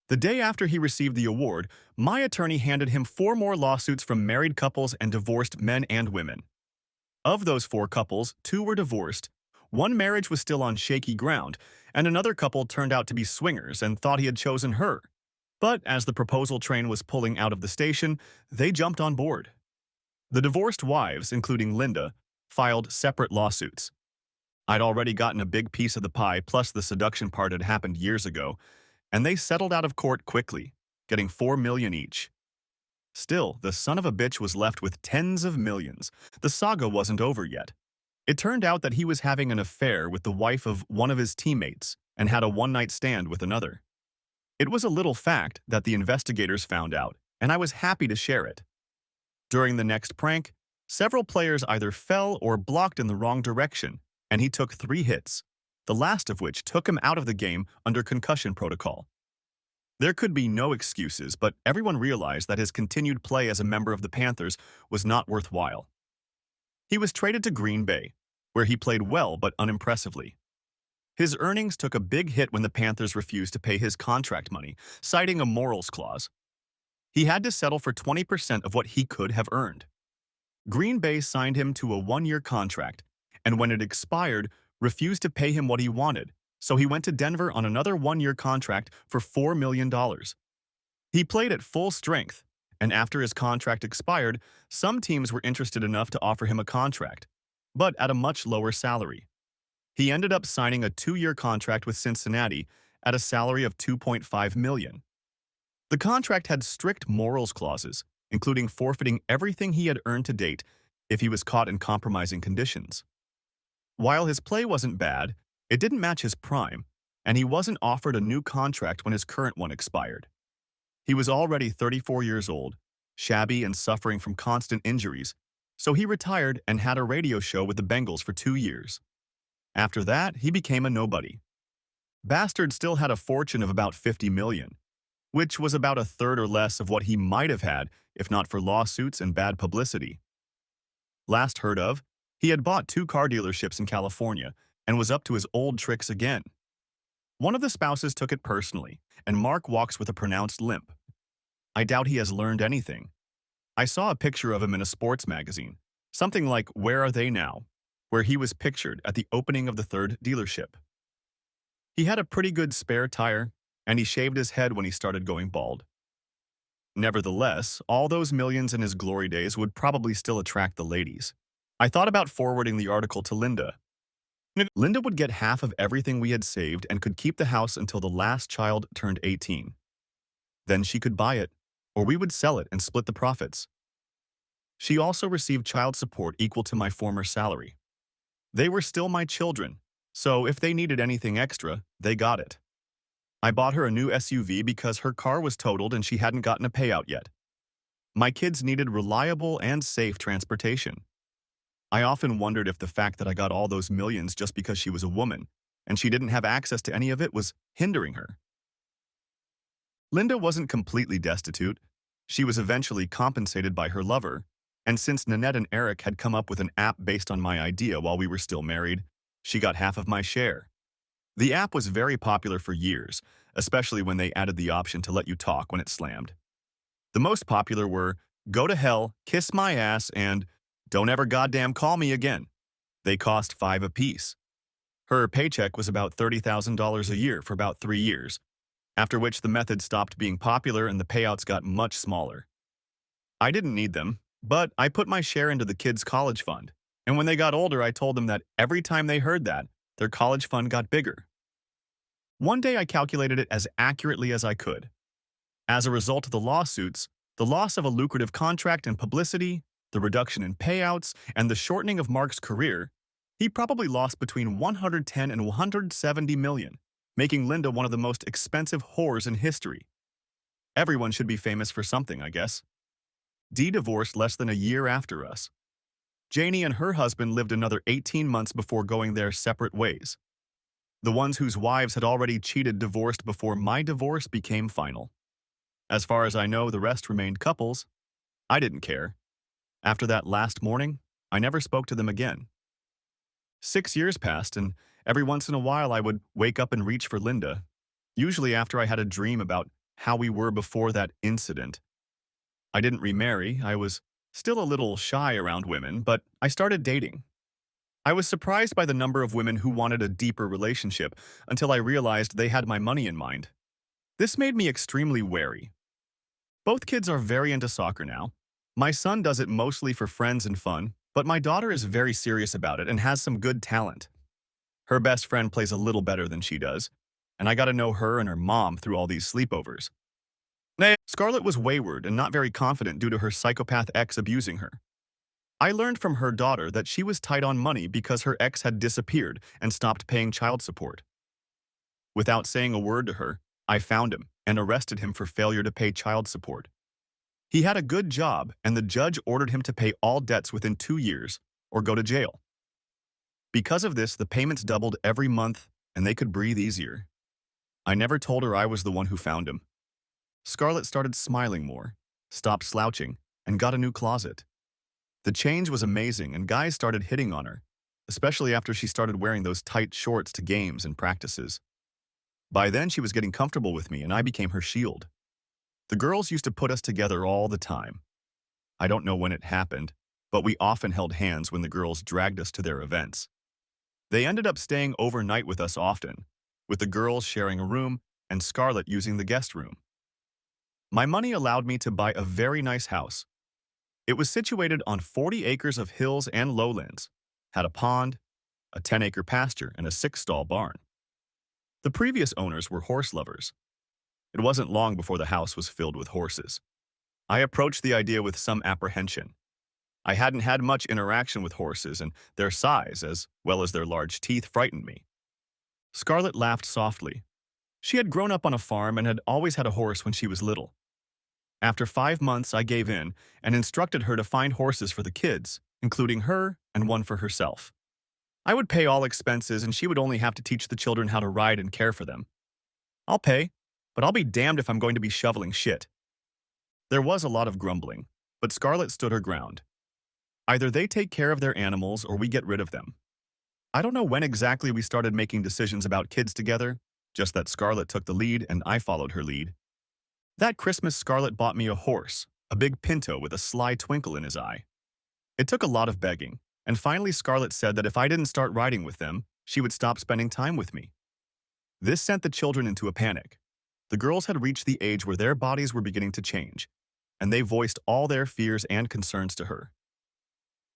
Speaker 1: The day after he received the award, my attorney handed him 4 more lawsuits from married couples and divorced men and women. Of those 4 couples, 2 were divorced, one marriage was still on shaky ground, and another couple turned out to be swingers and thought he had chosen her. But as the proposal train was pulling out of the station, they jumped on board. The divorced wives, including Linda, filed separate lawsuits. I'd already gotten a big piece of the pie, plus the seduction part had happened years ago, and they settled out of court quickly, getting $4 million each. Still, the son of a bitch was left with tens of millions. The saga wasn't over yet. It turned out that he was having an affair with the wife of one of his teammates and had a one-night stand with another. It was a little fact that the investigators found out, and I was happy to share it. During the next prank, several players either fell or blocked in the wrong direction, and he took 3 hits, the last of which took him out of the game under concussion protocol. There could be no excuses, but everyone realized that his continued play as a member of the Panthers was not worthwhile. He was traded to Green Bay, where he played well but unimpressively. His earnings took a big hit when the Panthers refused to pay his contract money, citing a morals clause. He had to settle for 20% of what he could have earned. Green Bay signed him to a 1-year contract, and when it expired, refused to pay him what he wanted, so he went to Denver on another 1-year contract for $4 million. He played at full strength, and after his contract expired, some teams were interested enough to offer him a contract, but at a much lower salary. He ended up signing a 2-year contract with Cincinnati at a salary of $2.5 million. The contract had strict morals clauses, including forfeiting everything he had earned to date if he was caught in compromising conditions. While his play wasn't bad, it didn't match his prime, and he wasn't offered a new contract when his current one expired. He was already 34 years old, shabby and suffering from constant injuries, so he retired and had a radio show with the Bengals for 2 years. After that, he became a nobody. Bastard still had a fortune of about $50 million, which was about a third or less of what he might have had if not for lawsuits and bad publicity. Last heard of, he had bought 2 car dealerships in California and was up to his old tricks again. One of the spouses took it personally, and Mark walks with a pronounced limp. I doubt he has learned anything. I saw a picture of him in a sports magazine, something like Where Are They Now?, where he was pictured at the opening of the 3rd dealership. He had a pretty good spare tire, and he shaved his head when he started going bald. Nevertheless, all those millions in his glory days would probably still attract the ladies. I thought about forwarding the article to Linda. Linda would get half of everything we had saved and could keep the house until the last child turned 18. Then she could buy it, or we would sell it and split the profits. She also received child support equal to my former salary. They were still my children, so if they needed anything extra, they got it. I bought her a new SUV because her car was totaled and she hadn't gotten a payout yet. My kids needed reliable and safe transportation. I often wondered if the fact that I got all those millions just because she was a woman and she didn't have access to any of it was hindering her. Linda wasn't completely destitute. She was eventually compensated by her lover, and since Nanette and Eric had come up with an app based on my idea while we were still married, she got half of my share. The app was very popular for years, especially when they added the option to let you talk when it slammed. The most popular were Go to Hell, Kiss My Ass, and Don't Ever Goddamn Call Me Again. They cost $5 apiece. Her paycheck was about $30,000 a year for about 3 years, after which the method stopped being popular and the payouts got much smaller. I didn't need them, but I put my share into the kids' college fund, and when they got older I told them that every time they heard that, their college fund got bigger. One day I calculated it as accurately as I could. As a result of the lawsuits, the loss of a lucrative contract and publicity, the reduction in payouts, and the shortening of Mark's career, he probably lost between 110 and 170 million, making Linda one of the most expensive whores in history. Everyone should be famous for something, I guess. Dee divorced less than a year after us. Janie and her husband lived another 18 months before going their separate ways. The ones whose wives had already cheated divorced before my divorce became final. As far as I know, the rest remained couples. I didn't care. After that last morning, I never spoke to them again. 6 years passed, and every once in a while I would wake up and reach for Linda, usually after I had a dream about how we were before that incident. I didn't remarry. I was still a little shy around women, but I started dating. I was surprised by the number of women who wanted a deeper relationship until I realized they had my money in mind. This made me extremely wary. Both kids are very into soccer now. My son does it mostly for friends and fun, but my daughter is very serious about it and has some good talent. Her best friend plays a little better than she does, and I got to know her and her mom through all these sleepovers. Scarlett was wayward and not very confident due to her psychopath ex abusing her. I learned from her daughter that she was tight on money because her ex had disappeared and stopped paying child support. Without saying a word to her, I found him and arrested him for failure to pay child support. He had a good job, and the judge ordered him to pay all debts within 2 years or go to jail. Because of this, the payments doubled every month, and they could breathe easier. I never told her I was the one who found him. Scarlett started smiling more, stopped slouching, and got a new closet. The change was amazing, and guys started hitting on her, especially after she started wearing those tight shorts to games and practices. By then, she was getting comfortable with me, and I became her shield. The girls used to put us together all the time. I don't know when it happened, but we often held hands when the girls dragged us to their events. They ended up staying overnight with us often, with the girls sharing a room and Scarlett using the guest room. My money allowed me to buy a very nice house. It was situated on 40 acres of hills and lowlands, had a pond, a 10-acre pasture, and a 6-stall barn. The previous owners were horse lovers. It wasn't long before the house was filled with horses. I approached the idea with some apprehension. I hadn't had much interaction with horses, and their size, as well as their large teeth, frightened me. Scarlett laughed softly. She had grown up on a farm and had always had a horse when she was little. After 5 months, I gave in and instructed her to find horses for the kids, including her and one for herself. I would pay all expenses, and she would only have to teach the children how to ride and care for them. I'll pay, but I'll be damned if I'm going to be shoveling shit. There was a lot of grumbling, but Scarlett stood her ground. Either they take care of their animals or we get rid of them. I don't know when exactly we started making decisions about kids together, just that Scarlett took the lead and I followed her lead. That Christmas, Scarlett bought me a horse, a big pinto with a sly twinkle in his eye. It took a lot of begging, and finally Scarlett said that if I didn't start riding with them, she would stop spending time with me. This sent the children into a panic. The girls had reached the age where their bodies were beginning to change, and they voiced all their fears and concerns to her.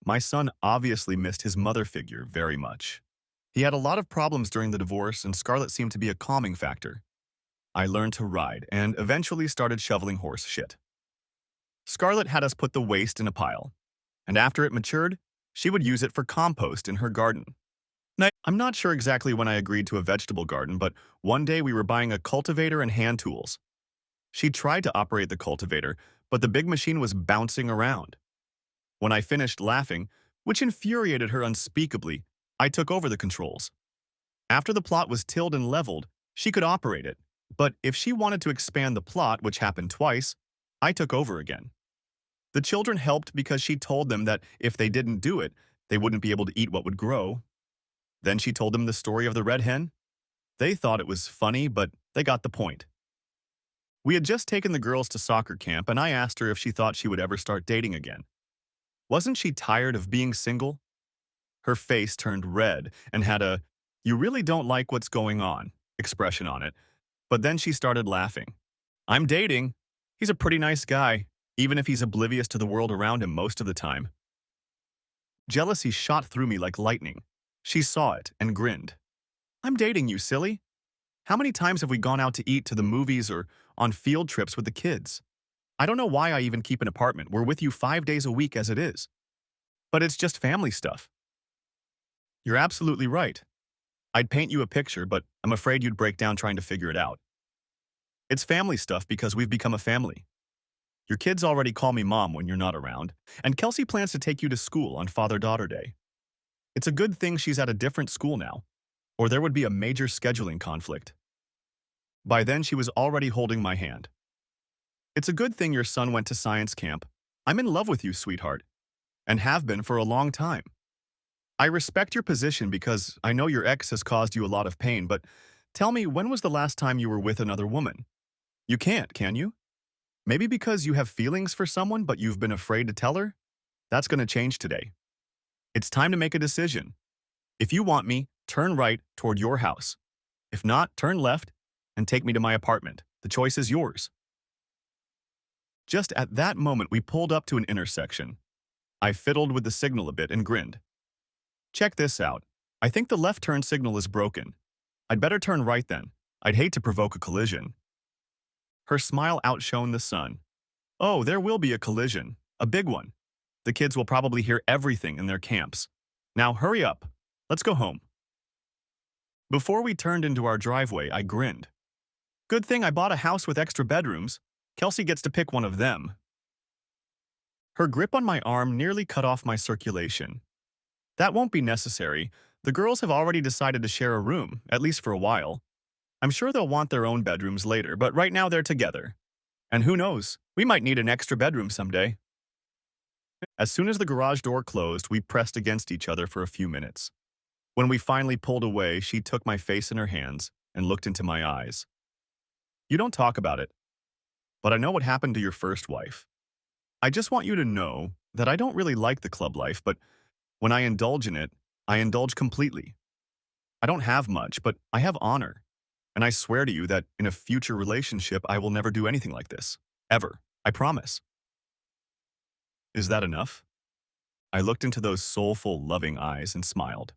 Speaker 1: My son obviously missed his mother figure very much. He had a lot of problems during the divorce, and Scarlett seemed to be a calming factor. I learned to ride and eventually started shoveling horse shit. Scarlett had us put the waste in a pile, and after it matured, she would use it for compost in her garden. Now, I'm not sure exactly when I agreed to a vegetable garden, but one day we were buying a cultivator and hand tools. She tried to operate the cultivator, but the big machine was bouncing around. When I finished laughing, which infuriated her unspeakably, I took over the controls. After the plot was tilled and leveled, she could operate it, but if she wanted to expand the plot, which happened twice, I took over again. The children helped because she told them that if they didn't do it, they wouldn't be able to eat what would grow. Then she told them the story of the red hen. They thought it was funny, but they got the point. We had just taken the girls to soccer camp, and I asked her if she thought she would ever start dating again. Wasn't she tired of being single? Her face turned red and had a, "you really don't like what's going on" expression on it, but then she started laughing. "I'm dating. He's a pretty nice guy, even if he's oblivious to the world around him most of the time." Jealousy shot through me like lightning. She saw it and grinned. "I'm dating you, silly. How many times have we gone out to eat, to the movies, or on field trips with the kids? I don't know why I even keep an apartment. We're with you 5 days a week as it is. But it's just family stuff. You're absolutely right. I'd paint you a picture, but I'm afraid you'd break down trying to figure it out. It's family stuff because we've become a family. Your kids already call me mom when you're not around, and Kelsey plans to take you to school on Father-Daughter Day. It's a good thing she's at a different school now, or there would be a major scheduling conflict. By then, she was already holding my hand. It's a good thing your son went to science camp. I'm in love with you, sweetheart, and have been for a long time. I respect your position because I know your ex has caused you a lot of pain, but tell me, when was the last time you were with another woman? You can't, can you? Maybe because you have feelings for someone but you've been afraid to tell her? That's going to change today. It's time to make a decision. If you want me, turn right toward your house. If not, turn left and take me to my apartment. The choice is yours. Just at that moment, we pulled up to an intersection. I fiddled with the signal a bit and grinned. Check this out. I think the left turn signal is broken. I'd better turn right then. I'd hate to provoke a collision. Her smile outshone the sun. Oh, there will be a collision. A big one. The kids will probably hear everything in their camps. Now hurry up. Let's go home. Before we turned into our driveway, I grinned. Good thing I bought a house with extra bedrooms. Kelsey gets to pick one of them. Her grip on my arm nearly cut off my circulation. That won't be necessary. The girls have already decided to share a room, at least for a while. I'm sure they'll want their own bedrooms later, but right now they're together. And who knows, we might need an extra bedroom someday. As soon as the garage door closed, we pressed against each other for a few minutes. When we finally pulled away, she took my face in her hands and looked into my eyes. You don't talk about it, but I know what happened to your first wife. I just want you to know that I don't really like the club life, but when I indulge in it, I indulge completely. I don't have much, but I have honor. And I swear to you that in a future relationship, I will never do anything like this. Ever. I promise. Is that enough? I looked into those soulful, loving eyes and smiled.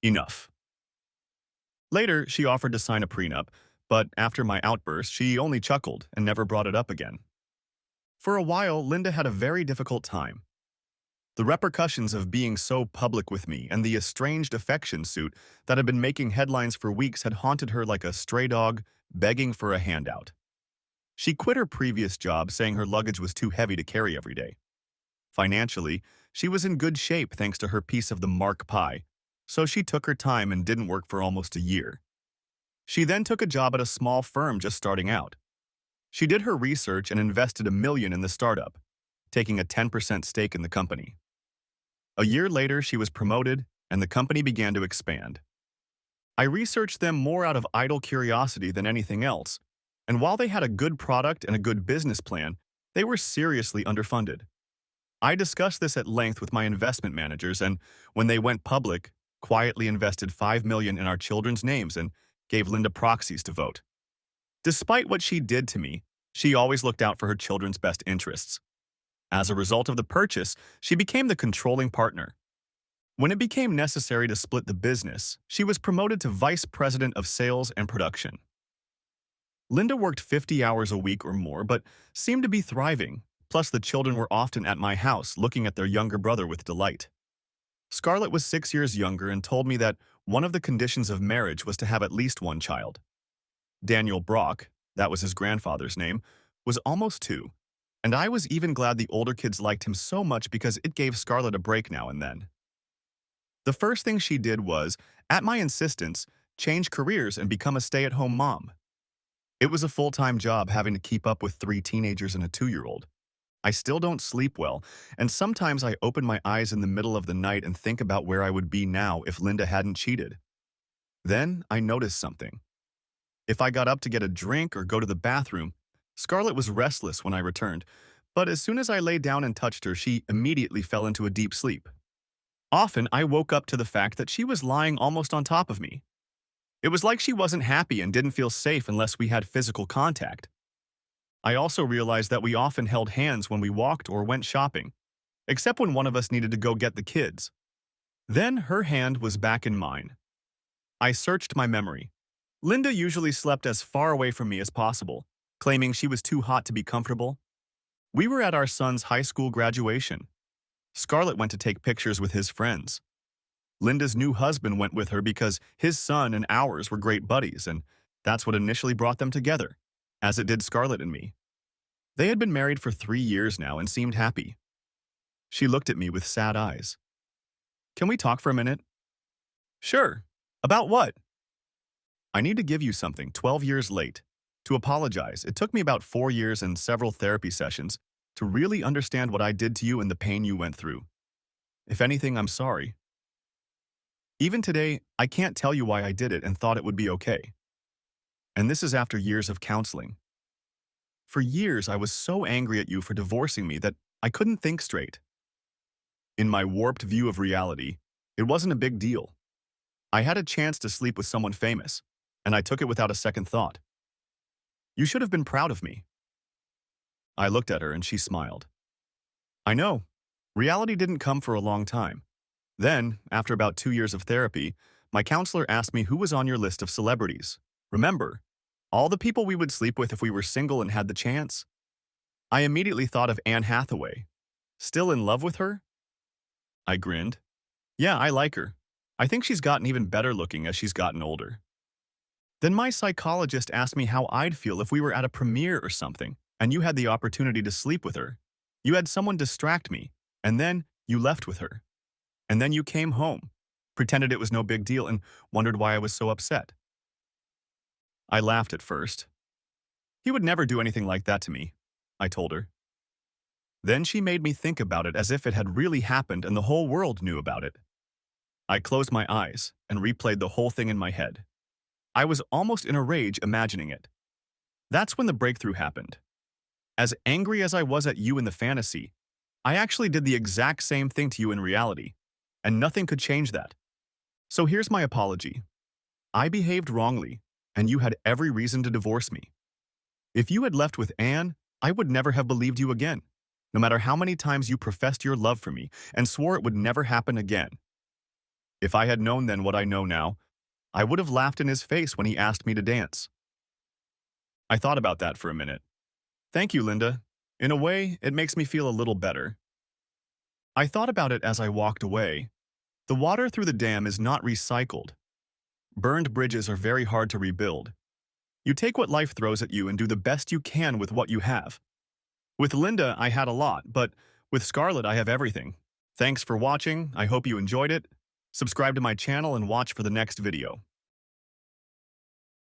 Speaker 1: Enough. Later, she offered to sign a prenup, but after my outburst, she only chuckled and never brought it up again. For a while, Linda had a very difficult time. The repercussions of being so public with me and the estranged affection suit that had been making headlines for weeks had haunted her like a stray dog begging for a handout. She quit her previous job saying her luggage was too heavy to carry every day. Financially, she was in good shape thanks to her piece of the Mark pie, so she took her time and didn't work for almost a year. She then took a job at a small firm just starting out. She did her research and invested $1 million in the startup, taking a 10% stake in the company. A year later, she was promoted, and the company began to expand. I researched them more out of idle curiosity than anything else, and while they had a good product and a good business plan, they were seriously underfunded. I discussed this at length with my investment managers, and when they went public, quietly invested $5 million in our children's names and gave Linda proxies to vote. Despite what she did to me, she always looked out for her children's best interests. As a result of the purchase, she became the controlling partner. When it became necessary to split the business, she was promoted to vice president of sales and production. Linda worked 50 hours a week or more, but seemed to be thriving, plus the children were often at my house looking at their younger brother with delight. Scarlett was 6 years younger and told me that one of the conditions of marriage was to have at least one child. Daniel Brock, that was his grandfather's name, was almost 2. And I was even glad the older kids liked him so much because it gave Scarlett a break now and then. The first thing she did was, at my insistence, change careers and become a stay-at-home mom. It was a full-time job having to keep up with 3 teenagers and a 2-year-old. I still don't sleep well, and sometimes I open my eyes in the middle of the night and think about where I would be now if Linda hadn't cheated. Then I noticed something. If I got up to get a drink or go to the bathroom, Scarlett was restless when I returned, but as soon as I lay down and touched her, she immediately fell into a deep sleep. Often, I woke up to the fact that she was lying almost on top of me. It was like she wasn't happy and didn't feel safe unless we had physical contact. I also realized that we often held hands when we walked or went shopping, except when one of us needed to go get the kids. Then her hand was back in mine. I searched my memory. Linda usually slept as far away from me as possible, claiming she was too hot to be comfortable. We were at our son's high school graduation. Scarlett went to take pictures with his friends. Linda's new husband went with her because his son and ours were great buddies, and that's what initially brought them together, as it did Scarlett and me. They had been married for 3 years now and seemed happy. She looked at me with sad eyes. Can we talk for a minute? Sure. About what? I need to give you something 12 years late. To apologize, it took me about 4 years and several therapy sessions to really understand what I did to you and the pain you went through. If anything, I'm sorry. Even today, I can't tell you why I did it and thought it would be okay. And this is after years of counseling. For years, I was so angry at you for divorcing me that I couldn't think straight. In my warped view of reality, it wasn't a big deal. I had a chance to sleep with someone famous, and I took it without a second thought. You should have been proud of me. I looked at her and she smiled. I know. Reality didn't come for a long time. Then, after about 2 years of therapy, my counselor asked me who was on your list of celebrities. Remember, all the people we would sleep with if we were single and had the chance? I immediately thought of Anne Hathaway. Still in love with her? I grinned. Yeah, I like her. I think she's gotten even better looking as she's gotten older. Then my psychologist asked me how I'd feel if we were at a premiere or something, and you had the opportunity to sleep with her. You had someone distract me, and then you left with her. And then you came home, pretended it was no big deal, and wondered why I was so upset. I laughed at first. He would never do anything like that to me, I told her. Then she made me think about it as if it had really happened and the whole world knew about it. I closed my eyes and replayed the whole thing in my head. I was almost in a rage imagining it. That's when the breakthrough happened. As angry as I was at you in the fantasy, I actually did the exact same thing to you in reality, and nothing could change that. So here's my apology. I behaved wrongly, and you had every reason to divorce me. If you had left with Anne, I would never have believed you again, no matter how many times you professed your love for me and swore it would never happen again. If I had known then what I know now, I would have laughed in his face when he asked me to dance. I thought about that for a minute. Thank you, Linda. In a way, it makes me feel a little better. I thought about it as I walked away. The water through the dam is not recycled. Burned bridges are very hard to rebuild. You take what life throws at you and do the best you can with what you have. With Linda, I had a lot, but with Scarlett, I have everything. Thanks for watching. I hope you enjoyed it. Subscribe to my channel and watch for the next video.